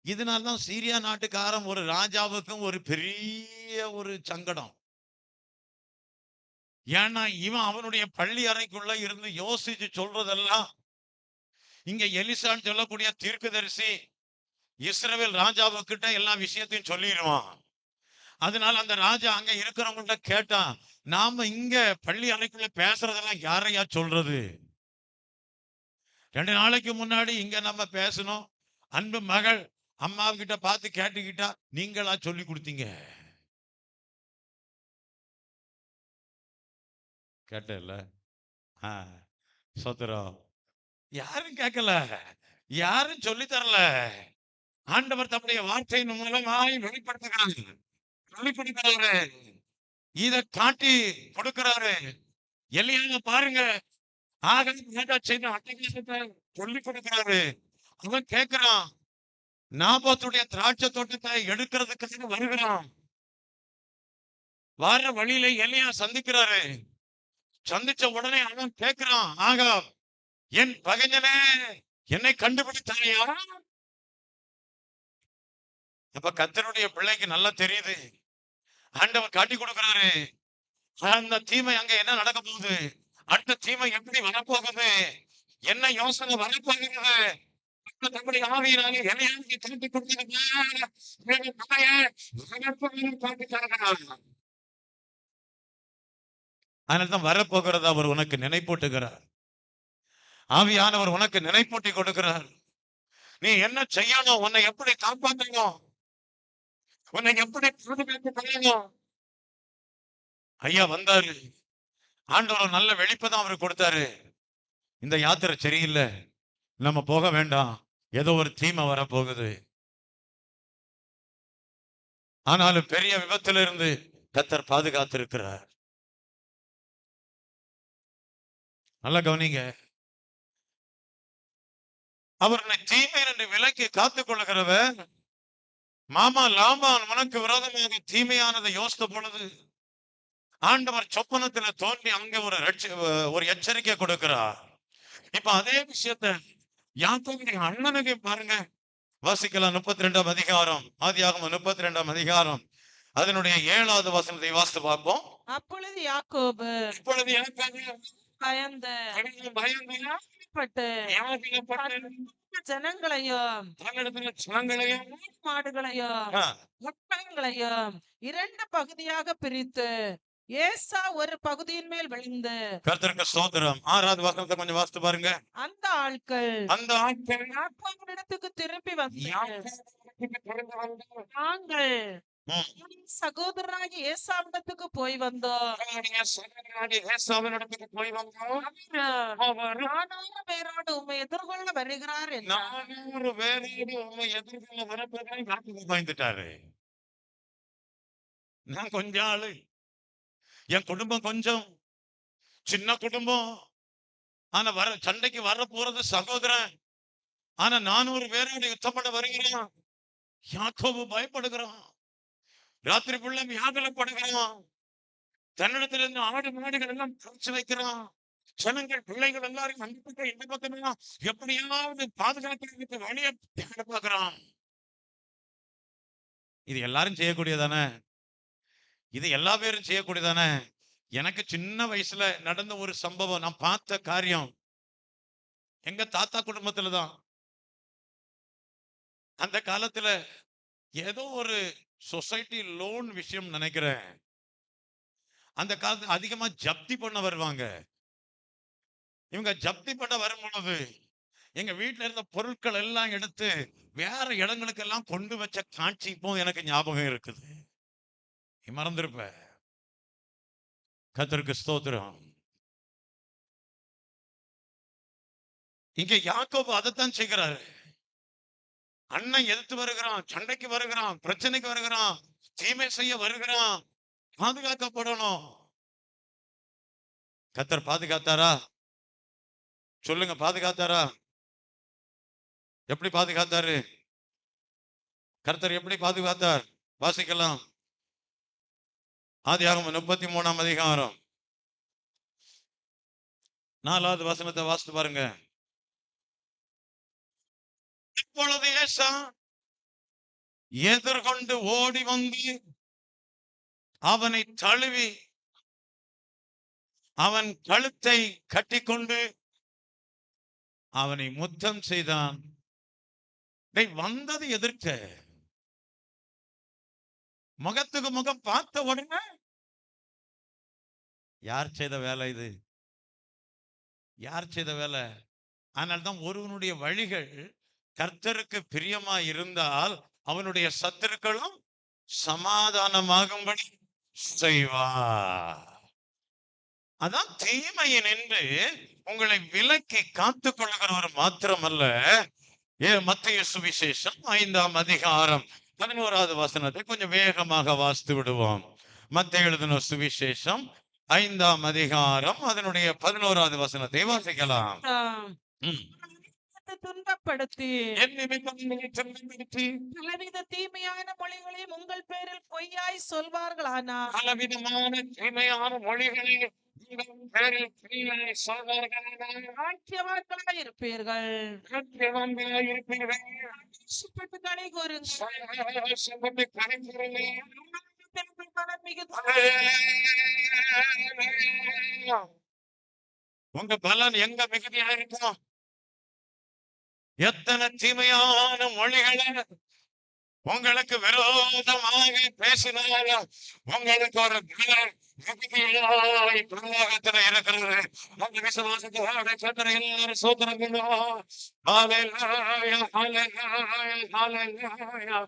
இதனால்தான் சீரியா நாட்டுக்காரன் ஒரு ராஜாவுக்கும் ஒரு பெரிய ஒரு சங்கடம். ஏன்னா இவன் அவனுடைய பள்ளி அறைக்குள்ள இருந்து யோசிச்சு சொல்றதெல்லாம் இங்க எலிசான்னு சொல்லக்கூடிய தீர்க்கதரிசி இஸ்ரவேல் ராஜாவுக்கிட்ட எல்லா விஷயத்தையும் சொல்லிடுவான். அதனால அந்த ராஜா அங்க இருக்கிறவங்கள்ட்ட கேட்டான், நாம இங்க பள்ளி அறைக்குள்ள பேசுறதெல்லாம் யாரையா சொல்றது? 2 நாளைக்கு முன்னாடி இங்க நம்ம பேசணும். அன்பு மகள் அம்மாவுக்கிட்ட பார்த்து கேட்டுக்கிட்டா நீங்களா சொல்லி கொடுத்தீங்க. கேட்டல? சோத்திரம். யாரும் கேட்கல, யாரும் சொல்லி தரல. ஆண்டவர் தம்முடைய வார்த்தையின் மூலமாய் வெளிப்படுத்துகிறாரு. இத காட்டி கொடுக்கிறாரு. எலியாவை பாருங்க, செய்த அட்டகாசத்தை சொல்லி கொடுக்கிறாரு. அவன் கேட்கிறான், நாபாத்துடைய திராட்சை தோட்டத்தை எடுக்கிறதுக்காக வருகிறான். வார வழியில எலியா சந்திக்கிறாரு. சந்திச்ச உடனே அவன் கேட்கிறான், ஆகாப், என் பகைஞனே என்னை கண்டுபிடித்தாயா? அப்ப கர்த்தருடைய பிள்ளைக்கு நல்லா தெரியுது, ஆண்டவர் காட்டி கொடுக்கிறாரு. அந்த தீமை அங்க என்ன நடக்க போகுது, அடுத்த தீமை எப்படி வரப்போகுது, என்ன யோசனை வரப்போகிறது. தம்முடைய ஆவியினாலே எதையாவது காட்டி கொடுத்திருக்கிறார். அதனால்தான் வரப்போகிறத அவர் உனக்கு நினைப்பூட்டுகிறார். ஆவியானவர் உனக்கு நினைப்பூட்டி கொடுக்கிறார். நீ என்ன செய்யணும், உன்னை எப்படி காப்பாற்றணும், உன்னை எப்படி பாதுகாத்து கொள்ளணும். ஐயா வந்தாரு, ஆண்டவர் நல்ல வெளிப்பதான் அவருக்கு கொடுத்தாரு. இந்த யாத்திரை சரியில்லை, நம்ம போக வேண்டாம், ஏதோ ஒரு தீமை வரப்போகுது. ஆனாலும் பெரிய விபத்திலிருந்து கர்த்தர் பாதுகாத்திருக்கிறார். நல்லா கவனிங்க. அவர் உன்னை தீமை என்று விலக்கி காத்துக் கொள்ளுகிறவர். மாமா லாபான் உனக்கு விரோதமாக தீமையானதை யோசித்த பொழுது ஆண்டவர் சொப்பனத்துல தோன்றி அங்க ஒரு எச்சரிக்கை கொடுக்கிறார். இப்ப அதே விஷயத்த யாக்கோபுடைய அண்ணனுக்கு பாருங்க. வாசிக்கலாம் 32ஆம் அதிகாரம், ஆதியாகமம் 32ஆம் அதிகாரம், அதனுடைய 7வது வசனத்தை வாசித்து பார்ப்போம். அப்பொழுது யாக்கோபு இப்பொழுது எனக்கு பயந்து பயந்து பட்டு யாதிகப்பட்டு ஜனங்களையும் தன்னிடத்துல ஜனங்களையும் மாடுகளையும் ஒட்டகங்களையும் 2 பகுதியாக பிரித்து ஏசா ஒரு பகுதியின் மேல் விழுந்து கர்த்தருக்கு ஸ்தோத்திரம். 6வது வசனத்தை கொஞ்சம் வாசித்து பாருங்க. அந்த ஆட்கள் யாக்கோபினிடத்துக்கு திரும்பி வந்து நாங்கள் சகோதரனாகி ஏசாவிடத்துக்கு போய் வந்தோம். அவர் 400 பேரோடு உம்மை எதிர்கொள்ள வருகிறார் என்றார். 400 பேரோடு உம்மை எதிர்கொள்ள வரப்போகிறார். யாக்கோபு பயந்துட்டாரு. நான் கொஞ்சம் ஆளு, என் குடும்பம் கொஞ்சம் சின்ன குடும்பம், ஆனா சண்டைக்கு வர போறது சகோதரன், ஆனா 400 பேரோடு யுத்தம் பண்ண வருகிறான். யாக்கோபு பயப்படுகிறான். ராத்திரி புள்ள வியாகுலப்படுகிறான். தன்னிடத்துல இருந்து ஆடு மாடுகள் எல்லாம் பறிச்சு வைக்கிறான். ஜனங்கள் பிள்ளைகள் எல்லாரும் அந்த பக்கம் இந்த பக்கம் எப்படியாவது பாதுகாக்கிறதுக்கு வழியை தேட பார்க்கிறான். இது எல்லாரும் செய்யக்கூடியதானே? இது எல்லா பேரும் செய்யக்கூடியதானே? எனக்கு சின்ன வயசுல நடந்த ஒரு சம்பவம், நான் பார்த்த காரியம் எங்க தாத்தா குடும்பத்துலதான். அந்த காலத்துல ஏதோ ஒரு சொசைட்டி லோன் விஷயம் நினைக்கிறேன். அந்த காலத்துல அதிகமா ஜப்தி பண்ண வருவாங்க. இவங்க ஜப்தி பண்ண வரும் பொழுது எங்க வீட்டுல இருந்த பொருட்கள் எல்லாம் எடுத்து வேற இடங்களுக்கு எல்லாம் கொண்டு வச்ச காட்சி இப்போ எனக்கு ஞாபகம் இருக்குது. மறந்திருப்ப. கர்த்தருக்கு ஸ்தோத்திரம். இங்க யாக்கோபு அதைத்தான் செய்கிறாரு. அண்ணன் எதிர்த்து வருகிறான், சண்டைக்கு வருகிறான், பிரச்சனைக்கு வருகிறான், தீமை செய்ய வருகிறான். பாதுகாக்கப்படணும். கர்த்தர் பாதுகாத்தாரா? சொல்லுங்க, பாதுகாத்தாரா? எப்படி பாதுகாத்தாரு? கர்த்தர் எப்படி பாதுகாத்தார்? வாசிக்கலாம். ஆதியாகமம் 33ஆம் அதிகாரம் 4வது வசனத்தை வாசித்து பாருங்க. இப்பொழுது ஏசா எதிர்கொண்டு ஓடி வந்து அவனை தழுவி அவன் கழுத்தை கட்டிக்கொண்டு அவனை முத்தம் செய்தான். வந்தது எதிர்க்க, முகத்துக்கு முகம் பார்த்த உடனே யார் செய்த வேலை இது? யார் செய்த வேலை? அதனால்தான் ஒருவனுடைய வழிகள் கர்த்தருக்கு பிரியமா இருந்தால் அவனுடைய சத்துருக்களும் சமாதானமாகும்படி செய்வார். அதான் தீமையை நின்று உங்களை விலக்கி காத்துக் கொள்ளுகிறவர் மாத்திரமல்ல. மத்தேயு சுவிசேஷம் 5ஆம் அதிகாரம் 11வது வசனத்தை கொஞ்சம் வேகமாக வாசித்து விடுவோம். மத்தேயு எழுதின சுவிசேஷம் 5ஆம் அதிகாரம் அதனுடைய 11வது வசனத்தை வாசிக்கலாம். துன்பப்படுத்தி பலவித தீமையான மொழிகளையும் உங்கள் பேரில் பொய்யாய் சொல்வார்களானால் பலவிதமான தீமையான மொழிகளையும் இருப்பீர்கள். உங்க பலன் எங்க மிகுதியா இருக்கும்? எத்தனை தீமையான மொழிகளை உங்களுக்கு விரோதமாக பேசினாலும் உங்களுக்கு ஒரு பலன் மிகுதியாய் பிரலோகத்துல இருக்கிறது. அந்த விசுவாசத்தோட கர்த்தரை எல்லாரும் ஸ்தோத்திரம் பண்ணுவோம். ஹல்லேலூயா, ஹல்லேலூயா, ஹல்லேலூயா.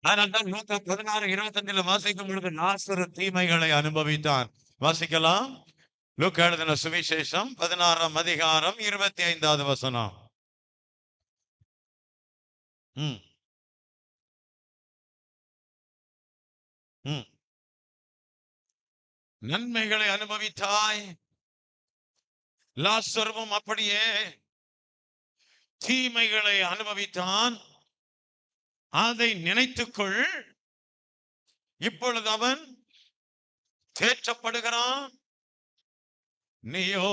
அதனால்தான் லூக்கா 16:25 வாசிக்கும் பொழுது லாசரு தீமைகளை அனுபவித்தான். வாசிக்கலாம். லூக்கா எழுதின சுவிசேஷம் 16ஆம் அதிகாரம் 25வது வசனம். நன்மைகளை அனுபவித்தாய், லாசருவும் அப்படியே தீமைகளை அனுபவித்தான். அதை நினைத்துக்கொள், இப்பொழுது அவன் தேற்றப்படுகிறான், நீயோ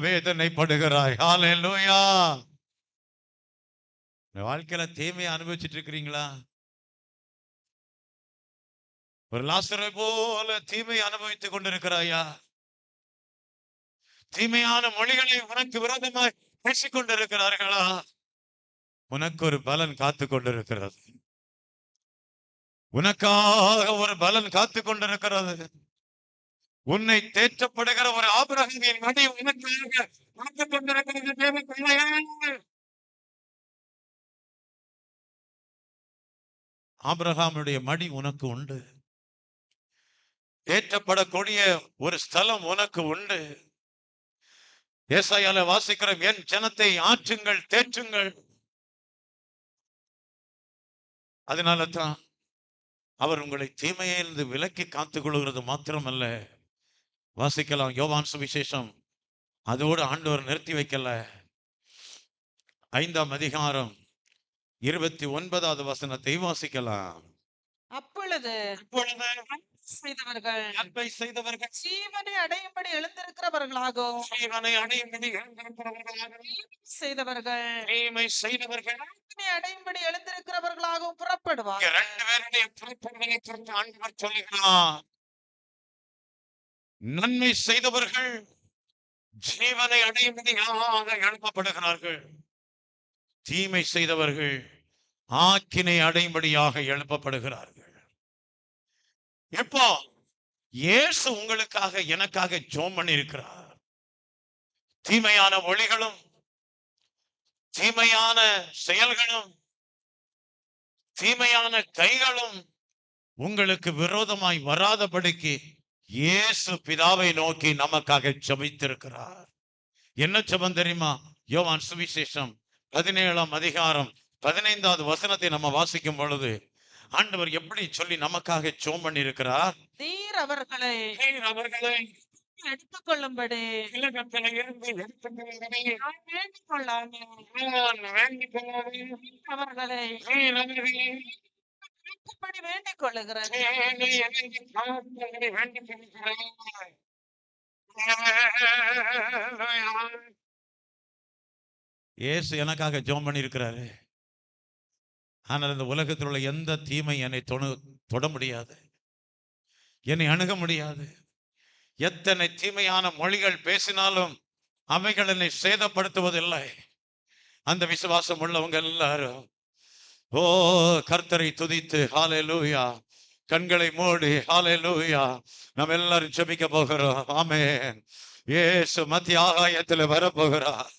வேதனைப்படுகிறாய். ஹல்லேலூயா. வாழ்க்கையில தீமையை அனுபவிச்சுட்டு இருக்கிறீங்களா? ஒரு லாசரை போல தீமையை அனுபவித்துக் கொண்டிருக்கிறாயா? தீமையான மொழிகளை உனக்கு விரோதமாய் பேசிக் கொண்டிருக்கிறார்களா? உனக்கு ஒரு பலன் காத்து கொண்டிருக்கிறது. உனக்காக ஒரு பலன் காத்து கொண்டிருக்கிறது. உன்னை தேற்றப்படுகிற ஒரு ஆபிரகாமின் மடி உனக்காக காத்துக் கொண்டிருக்கிறது. தேவ பிள்ளையே, ஆபிரகாமுடைய மடி உனக்கு உண்டு. தேற்றப்படக்கூடிய ஒரு ஸ்தலம் உனக்கு உண்டு. ஏசாயால வாசிக்கிற, என் ஜனத்தை ஆற்றுங்கள், தேற்றுங்கள். அதனால தான் அவர் உங்களை தீமையிலிருந்து விலக்கி காத்துக் கொள்கிறது மாத்திரமல்ல. வாசிக்கலாம் யோவான் சுவிசேஷம், அதோடு ஆண்டவர் நிறுத்தி வைக்கல. 5ஆம் அதிகாரம் 29வது வசனத்தை வாசிக்கலாம். அப்பொழுது இப்பொழுது செய்தவர்கள் நன்மை செய்தவர்கள் ஜீவனை அடையும்படி எழுந்திருக்கிறவர்களாகும், ஜீவனை அடையும்படி எழுந்திருக்கிறவர்களாகவும், செய்தவர்கள் தீமை செய்தவர்கள் ஜீவனை அடையும்படி எழுந்திருக்கிறவர்களாகவும் புறப்படுவார். இங்க 2 பேருடைய புறப்படுதலை குறித்து ஆண்டவர் சொல்லுகிறார். நன்மை செய்தவர்கள் ஜீவனை அடையும்படியாக எழுப்பப்படுகிறார்கள். தீமை செய்தவர்கள் ஆக்கினை அடையும்படியாக எழுப்பப்படுகிறார்கள். எப்போ? இயேசு உங்களுக்காக எனக்காக ஜெபம் பண்ணி இருக்கிறார். தீமையான ஒளிகளும் தீமையான செயல்களும் தீமையான கைகளும் உங்களுக்கு விரோதமாய் வராதபடிக்கு இயேசு பிதாவை நோக்கி நமக்காக ஜெபித்திருக்கிறார். என்ன ஜெபம் தெரியுமா? யோவான் சுவிசேஷம் 17ஆம் அதிகாரம் 15வது வசனத்தை நம்ம வாசிக்கும் பொழுது ஆண்டவர் எப்படி சொல்லி நமக்காக ஜெபம் பண்ணி இருக்கிறார்? நீர் அவர்களை அவர்களை எடுத்துக்கொள்ளும்படி உலகத்திலே இருந்து எடுத்துக்கொள்ளும்படி நான் வேண்டிக் கொள்ளாமல் நான் வேண்டிக் கொள்கிறேன். அவர்களை நீர் அவர்களை கேட்கும்படி வேண்டிக் கொள்ளுகிறேன். தேடி எனக்கு காக்கும்படி வேண்டிக் கொள்கிறேன். இயேசு எனக்காக ஜெபம் பண்ணி இருக்கிறாரு. ஆனால் இந்த உலகத்தில் உள்ள எந்த தீமை என்னை தொட முடியாது, என்னை அணுக முடியாது. எத்தனை தீமையான மொழிகள் பேசினாலும் அவைகள் என்னை சேதப்படுத்துவதில்லை. அந்த விசுவாசம் உள்ளவங்க எல்லாரும் ஓ கர்த்தரை துதித்து ஹல்லேலூயா, கண்களை மூடி ஹல்லேலூயா, நம்ம எல்லாரும் ஜெபிக்க போகிறோம். ஆமென். இயேசு மத்திய ஆகாயத்தில் வரப்போகிறார்.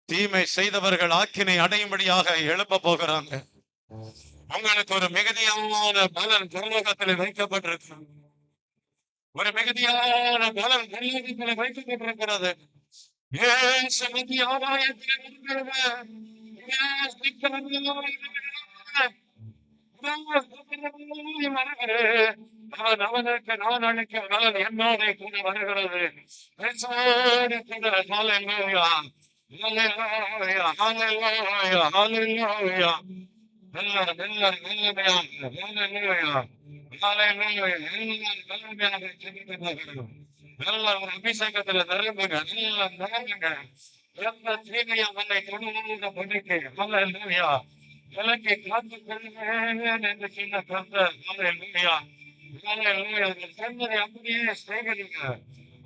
தீமை செய்தவர்கள் ஆக்கினை அடையும்படியாக எழுப்ப போகிறாங்க. உங்களுக்கு ஒரு மிகுதியான பலன் பரலோகத்தில் வைக்கப்பட்டிருக்கு. ஒரு மிகுதியான பலன் பரலோகத்தில் வைக்கப்பட்டிருக்கிறது. இயேசு மத்திய ஆகாயத்தில் இருக்கிறவர். அவனுக்கு நான் அளிக்க பலன் என்னோட கூட வருகிறது. Hallelujah, hallelujah, hallelujah. எல்லாரும் எல்லாரும் நல்லமையாக hallelujah, hallelujah, நல்லமையாக ஜெபிக்கிறார்கள். எல்லாரும் ஒரு அபிஷேகத்துல நிரம்புங்க, எல்லாம் நிரம்புங்க. எந்த தீமையும் உன்னை தொடுவதாக படிக்க hallelujah. விலக்கி காத்துக் கொள்வேன் என்று சொன்ன கர்த்தர் hallelujah, hallelujah. அவர் சொன்னதை அப்படியே செய்கிறீங்க.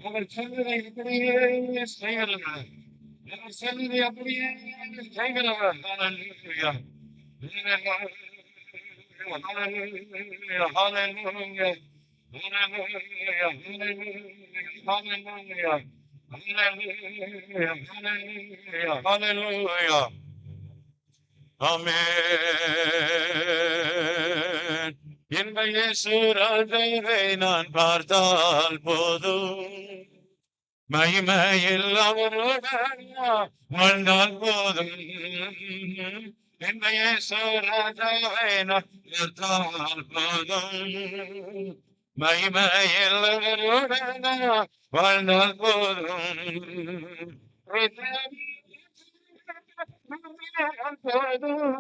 அவர் சொன்னதை அப்படியே செய்கிறீங்க. அவர் சொன்னதை அப்படியே செய்கிறவர் hallelujah. என் இயேசு ராஜாவை நான் பார்த்தால் போதும், மகிமையில் அவருடன் வாழ்ந்தால் போதும். என் இயேசு ராஜாவை நான் பார்த்தால் போதும், மகிமையுள்ளவரோட நான் வாழ்ந்தால் போதும். போதும்.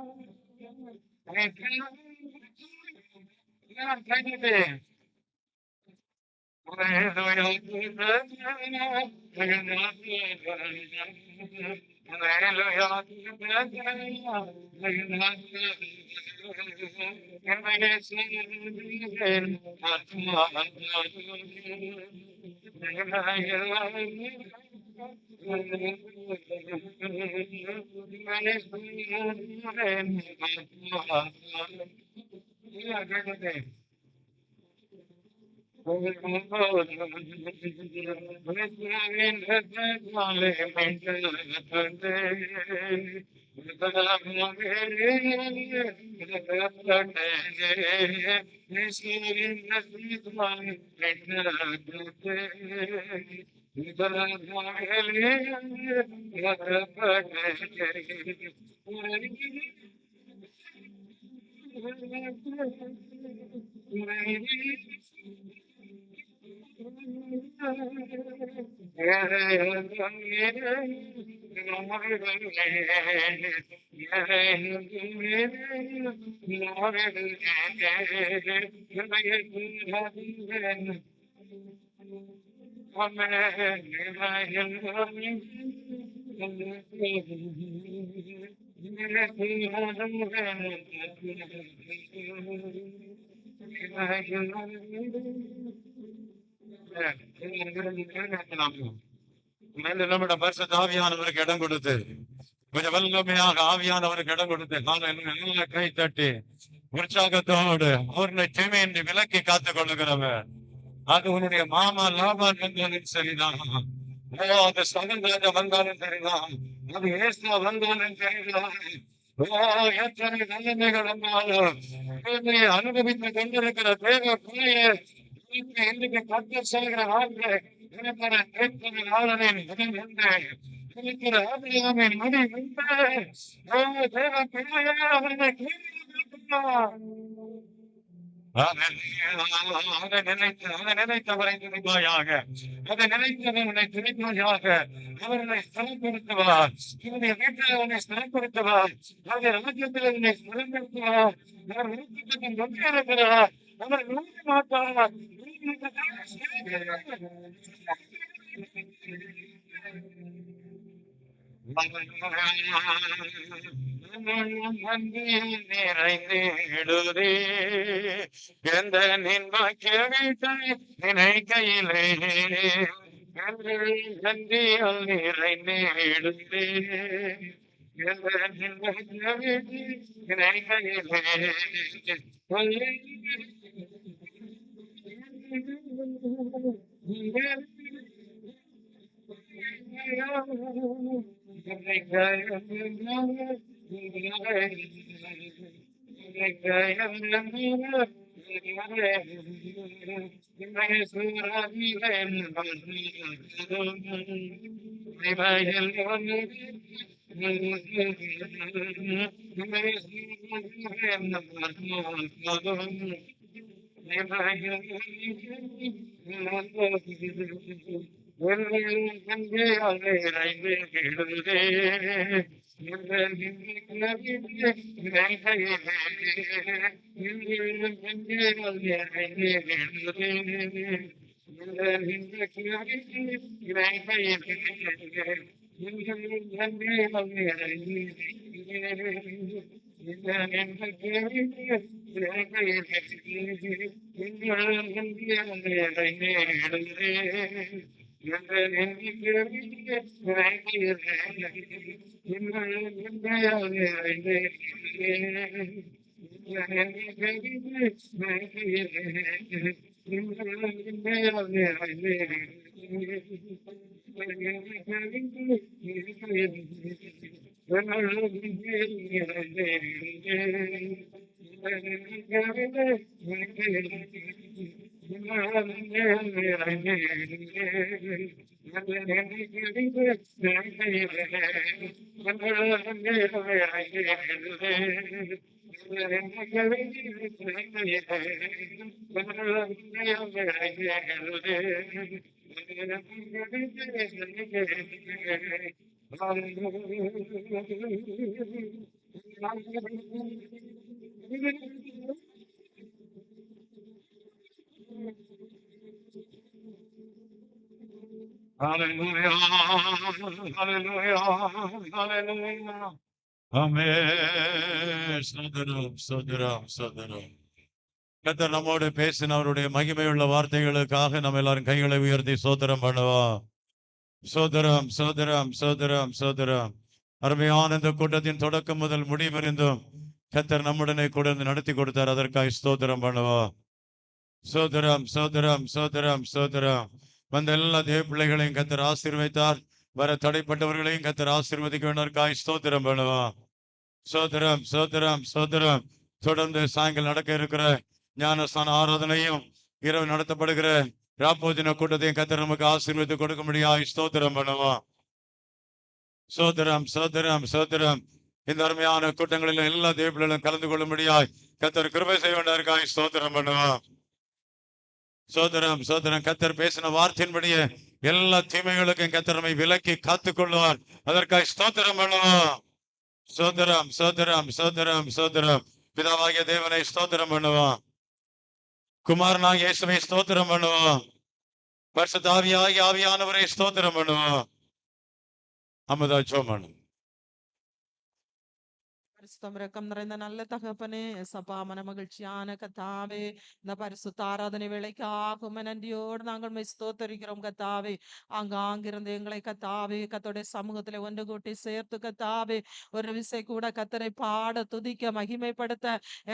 நம்முடைய பரிசுத்த ஆவியானவருக்கு இடம் கொடுத்து கொஞ்சம் வல்லமையாக ஆவியானவருக்கு இடம் கொடுத்து நல்லா கை தட்டி உற்சாகத்தோடு அவர்களை தீமையின்றி விலக்கி காத்துக் கொள்ளுகிறவர். அது உன்னுடைய மாமா லாபான் வந்தாலும் சரிதான், அது சகன்ராஜா வந்தாலும் சரிதான், அது ஏசா வந்தாலும் சரிதான். எத்தனை நன்மைகள் வந்தாலும் அனுபவித்துக் கொண்டிருக்கிற தேவ பிள்ளையை இன்றைக்கு கற்று செல்கிற வார்த்தை கேட்கிற ஆளுநரின் முதல் உண்டு, இருக்கிற ஆபிரகாமின் முடி உண்டு. தேவ பிள்ளையே அவர்களை அதை நினைத்தவரை துணிப்பாயாக, அதை நினைத்தவர்களை துணிப்பாயாக அவர்களை ஸ்தலப்படுத்துவார். இவருடைய வீட்டில் அவனை ஸ்தலப்படுத்துவார், அவருடைய ராஜ்யத்தில் அவனை ஸ்தலப்படுத்துவார். அவர் வீட்டுக்கு ஒன்றியிருக்கிறார், அவர் நம்ப மாட்டார். நிறைந்திடுதே எந்த நின்பாக்கிய வீட்டை நினைக்கையிலே நன்றியால் நிறைந்திடுதே எந்த நின்பாக்கிய வீட்டை நினைக்கையிலே Hallelujah, hallelujah, hallelujah. Amen. சோதரம், சோதரம், சோதரம். கர்த்தர் நம்மோடு பேசின அவருடைய மகிமையுள்ள வார்த்தைகளுக்காக நம்ம எல்லாரும் கைகளை உயர்த்தி சோதரம் பண்ணுவோம். சோதரம், சோதரம், சோதரம், சோதரம். அருமையான இந்த கூட்டத்தின் தொடக்கம் முதல் முடிவறிந்தும் கர்த்தர் நம்முடனே கூட இருந்து நடத்தி கொடுத்தார். அதற்காக ஸ்தோத்திரம் பண்ணுவோம். சோதரம், சோதரம், சோதரம், சோதரம். வந்த எல்லா தேவ பிள்ளைகளையும் கர்த்தர் ஆசீர்வதித்தார். வர தடைப்பட்டவர்களையும் கர்த்தர் ஆசீர்வதிக்க வேண்டியதற்காக ஸ்தோத்திரம் பண்ணுவோம். சோதரம், சோதரம், சோதரம். தொடர்ந்து சாயங்காலம் நடக்க இருக்கிற ஞானஸ்தான ஆராதனையும் இரவு நடத்தப்படுகிற ராப்போஜன கூட்டத்தையும் கர்த்தர் நமக்கு ஆசீர்வதித்து கொடுக்க முடியாது. ஸ்தோத்திரம் பண்ணுவோம். சோதரம், சோதரம், சோதரம். இந்த அருமையான கூட்டங்களில் எல்லா தேவ பிள்ளைகளும் கலந்து கொள்ள முடியாது கர்த்தர் கிருபை செய்ய வேண்டியதற்காக ஸ்தோத்திரம் பண்ணுவோம். சோதரம், சோதரம். கர்த்தர் பேசின வார்த்தையின்படியே எல்லா தீமைகளுக்கும் கர்த்தர் நம்மை விலக்கி காத்துக் கொள்வார். அதற்காக ஸ்தோத்திரம் பண்ணுவோம். சோதரம், சோதரம், சோதரம், சோதரம். பிதாவாகிய தேவனை ஸ்தோத்திரம் பண்ணுவோம். குமாரனாகிய இயேசுவை ஸ்தோத்திரம் பண்ணுவோம். பரிசுத்த ஆவியாகிய ஆவியானவரை ஸ்தோத்திரம் பண்ணுவோம். அமுதா சோமன். பரிசுத்தம் இரக்கம் நிறைந்த நல்ல தகப்பனே, சப்பா மன மகிழ்ச்சியான கத்தாவே, இந்த பரிசுத்த ஆராதனை வேலைக்காக நன்றியோடு நாங்கள் மெய் ஸ்தோத்தரிக்கிறோம் கத்தாவே. ஆங்காங்கிருந்து எங்களை கத்தாவே கத்தோடைய சமூகத்துல ஒன்று கூட்டி சேர்த்து கத்தாவே ஒரு விசை கூட கத்தரை பாட துதிக்க மகிமைப்படுத்த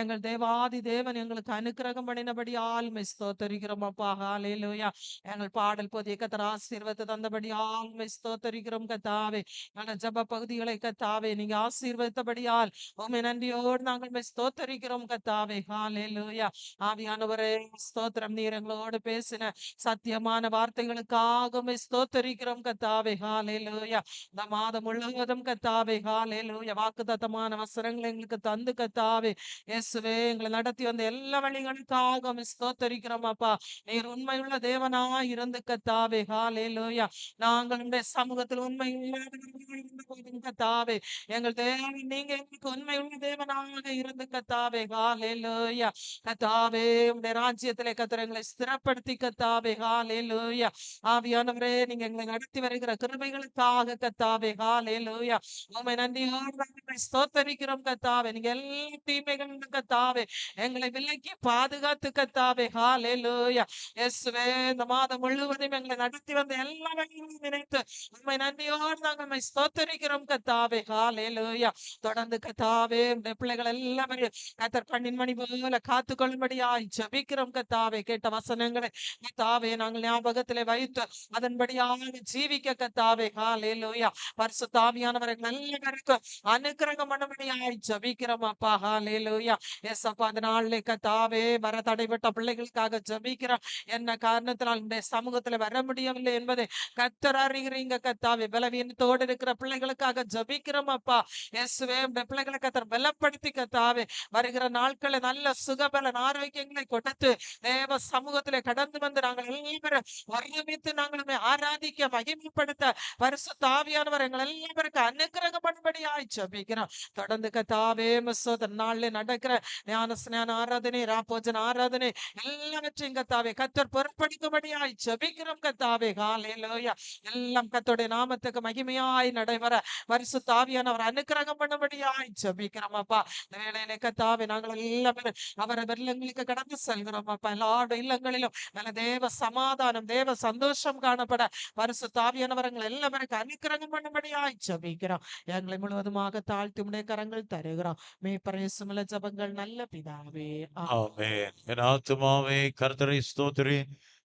எங்கள் தேவாதி தேவன் எங்களுக்கு அனுக்கிரகம் பண்ணினபடியால் மெய் ஸ்தோத்தரிக்கிறோம் அப்பா. ஹalleluya. எங்கள் பாடல் போதிய கத்தர் ஆசீர்வதித்து தந்தபடியால் மெய் ஸ்தோத்தரிக்கிறோம் கத்தாவே. எங்கள் ஜெப பகுதிகளை கத்தாவே நீங்க ஆசீர்வதித்தபடியால் உம்மை நன்றியோடு நாங்கள் உம்மை ஸ்தோத்தரிக்கிறோம் கத்தாவே. ஹalleluya. ஆவியானவரே ஸ்தோத்திரம். நீர் எங்களோடு பேசின சத்தியமான வார்த்தைகளுக்காக உம்மை ஸ்தோத்தரிக்கிறோம் கத்தாவே. ஹalleluya. இந்த மாதம் முழுவதும் கத்தாவே ஹalleluya வாக்குத்தத்தமான வசனங்களை எங்களுக்கு தந்து கத்தாவே இயேசுவே எங்களை நடத்தி வந்த எல்லா வழிகளுக்காக உம்மை ஸ்தோத்தரிக்கிறோம் அப்பா. நீர் உண்மையுள்ள தேவனாய் இருந்து கத்தாவே ஹalleluya. நாங்கள் உம்முடைய சமூகத்தில் உண்மை இல்லாதவர்களாய் இருந்த போதும் கத்தாவே எங்கள் தேவன் நீங்க எங்களுக்கு உண்மையுள்ள தேவனாக இருந்து கத்தாவே ஹalleluya. கத்தாவே உம்முடைய ராஜ்யத்திலே கர்த்தர் எங்களை ஸ்திரப்படுத்தி கத்தாவே ஹalleluya. ஆவியானவரே நீங்க எங்களை நடத்தி வருகிற கிருபைகளுக்காக கத்தாவே ஹalleluya. உம்மை நன்றியோடு நாங்கள் ஸ்தோத்தரிக்கிறோம் கத்தாவே. நீங்க எல்லா தீமைகளிலிருந்து கத்தாவே எங்களை விலக்கி பாதுகாத்து கத்தாவே ஹalleluya. இயேசுவே இந்த மாதம் முழுவதும் எங்களை நடத்தி வந்த எல்லா வழிகளையும் நினைத்து உம்மை நன்றியோடு நாங்கள் உம்மை ஸ்தோத்தரிக்கிறோம் கத்தாவே ஹalleluya. தொடர்ந்து கத்தாவே உம்முடைய பிள்ளைகள் எல்லாரும் கர்த்தர் கண்ணின் மணி போல காத்து கொள்ளும்படியாய் ஜெபிக்கிறோம் கத்தாவே. கேட்ட வசனங்களை கத்தாவே நாங்கள் ஞாபகத்திலே வைத்து அதன்படியாக ஜீவிக்க கத்தாவே ஹalleluya. பரிசுத்த ஆவியானவரை நல்லவருக்கும் அனுக்கிரகம் பண்ணும்படியாய் ஜெபிக்கிறோம் அப்பா ஹalleluya. எஸ் அப்பா அந்த நாளிலே கத்தாவே வர தடைப்பட்ட பிள்ளைகளுக்காக ஜெபிக்கிறோம். என்ன காரணத்தினால் உம்முடைய சமூகத்துல வர முடியவில்லை என்பதை கர்த்தர் அறிகிறீங்க கத்தாவே. பலவீனத்தோடு இருக்கிற பிள்ளைகளுக்காக ஜெபிக்கிறோம் அப்பா. இயேசுவே உம்முடைய பிள்ளைகளை கர்த்தர் பலப்படுத்தி கத்தாவே வருகிற நாட்களை நல்ல சுகபலன் ஆரோக்கியங்களை கொடுத்து தேவ சமூகத்திலே கடந்து வந்து நாங்கள் எல்லாரும் ஒருமித்து நாங்கள் உம்மை ஆராதிக்க மகிமைப்படுத்த பரிசுத்த ஆவியானவர் எங்கள் எல்லாருக்கும் அனுக்கிரகம் பண்ணும்படியாய் ஜெபிக்கிறோம். தொடர்ந்து கத்தாவே மசோத நாளிலே நடக்கிற ஞான ஸ்நான ஆராதனை ராப்போஜன ஆராதனை எல்லாவற்றையும் கத்தாவே கர்த்தர் பொறுப்படுத்தும்படியாய் ஜெபிக்கிறோம் கத்தாவே ஹalleluya. எல்லாம் கர்த்தருடைய நாமத்துக்கு மகிமையாய் நடைபெற பரிசுத்த ஆவியானவர் அனுக்கிரகம் பண்ணும்படியாய் ஜெபிக்கிறோம் அப்பா. இந்த வேளையிலே கர்த்தாவே நாங்கள் எல்லாரும் அவரவர் இல்லங்களுக்கு கடந்து செல்கிறோம் அப்பா. எல்லாருடைய இல்லங்களிலும் நல்ல தேவ சமாதானம் தேவ சந்தோஷம் காணப்பட பரிசுத்த ஆவியானவர் எங்கள் எல்லாருக்கும் அனுக்கிரகம் பண்ணும்படியாய் ஜெபிக்கிறோம். எங்களை முழுவதுமாக தாழ்த்தி உம்முடைய கரங்கள் தருகிறோம். மேய்ப்பரேசுமுள்ள ஜெபங்கள் நல்ல பிதாவே ஆமென். ஆமென். என் ஆத்துமாவே கர்த்தரை ஸ்தோத்திரி,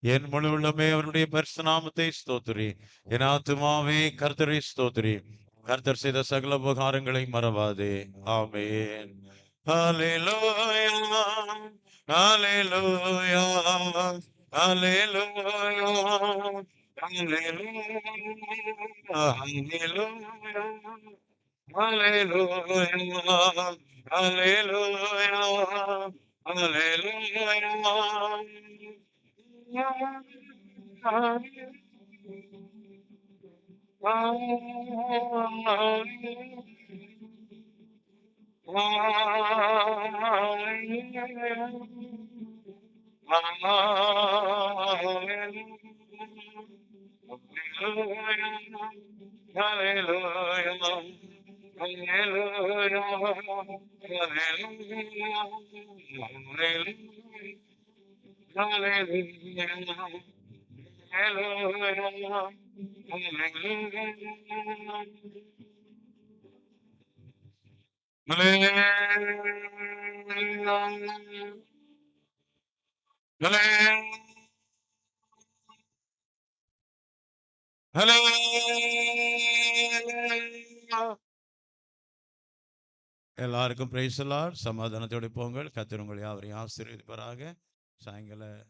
என் முழு உள்ளமே அவருடைய பரிசுநாமத்தை ஸ்தோத்திரி. என் ஆத்துமாவே கர்த்தரை ஸ்தோத்திரி, கர்த்தர் செய்த சகல உபகாரங்களை மறவாதே. ஆமென். ஹalleluya, ஹalleluya, ஹalleluya, ஹalleluya, ஹalleluya. Hallelujah, hallelujah, எல்லாருக்கும் பிரைஸ் தி லார்ட். சமாதானத்தோடு போங்கள். கர்த்தர் உங்களை யாவரையும் ஆசீர்வதிப்பாராக. சாயங்கால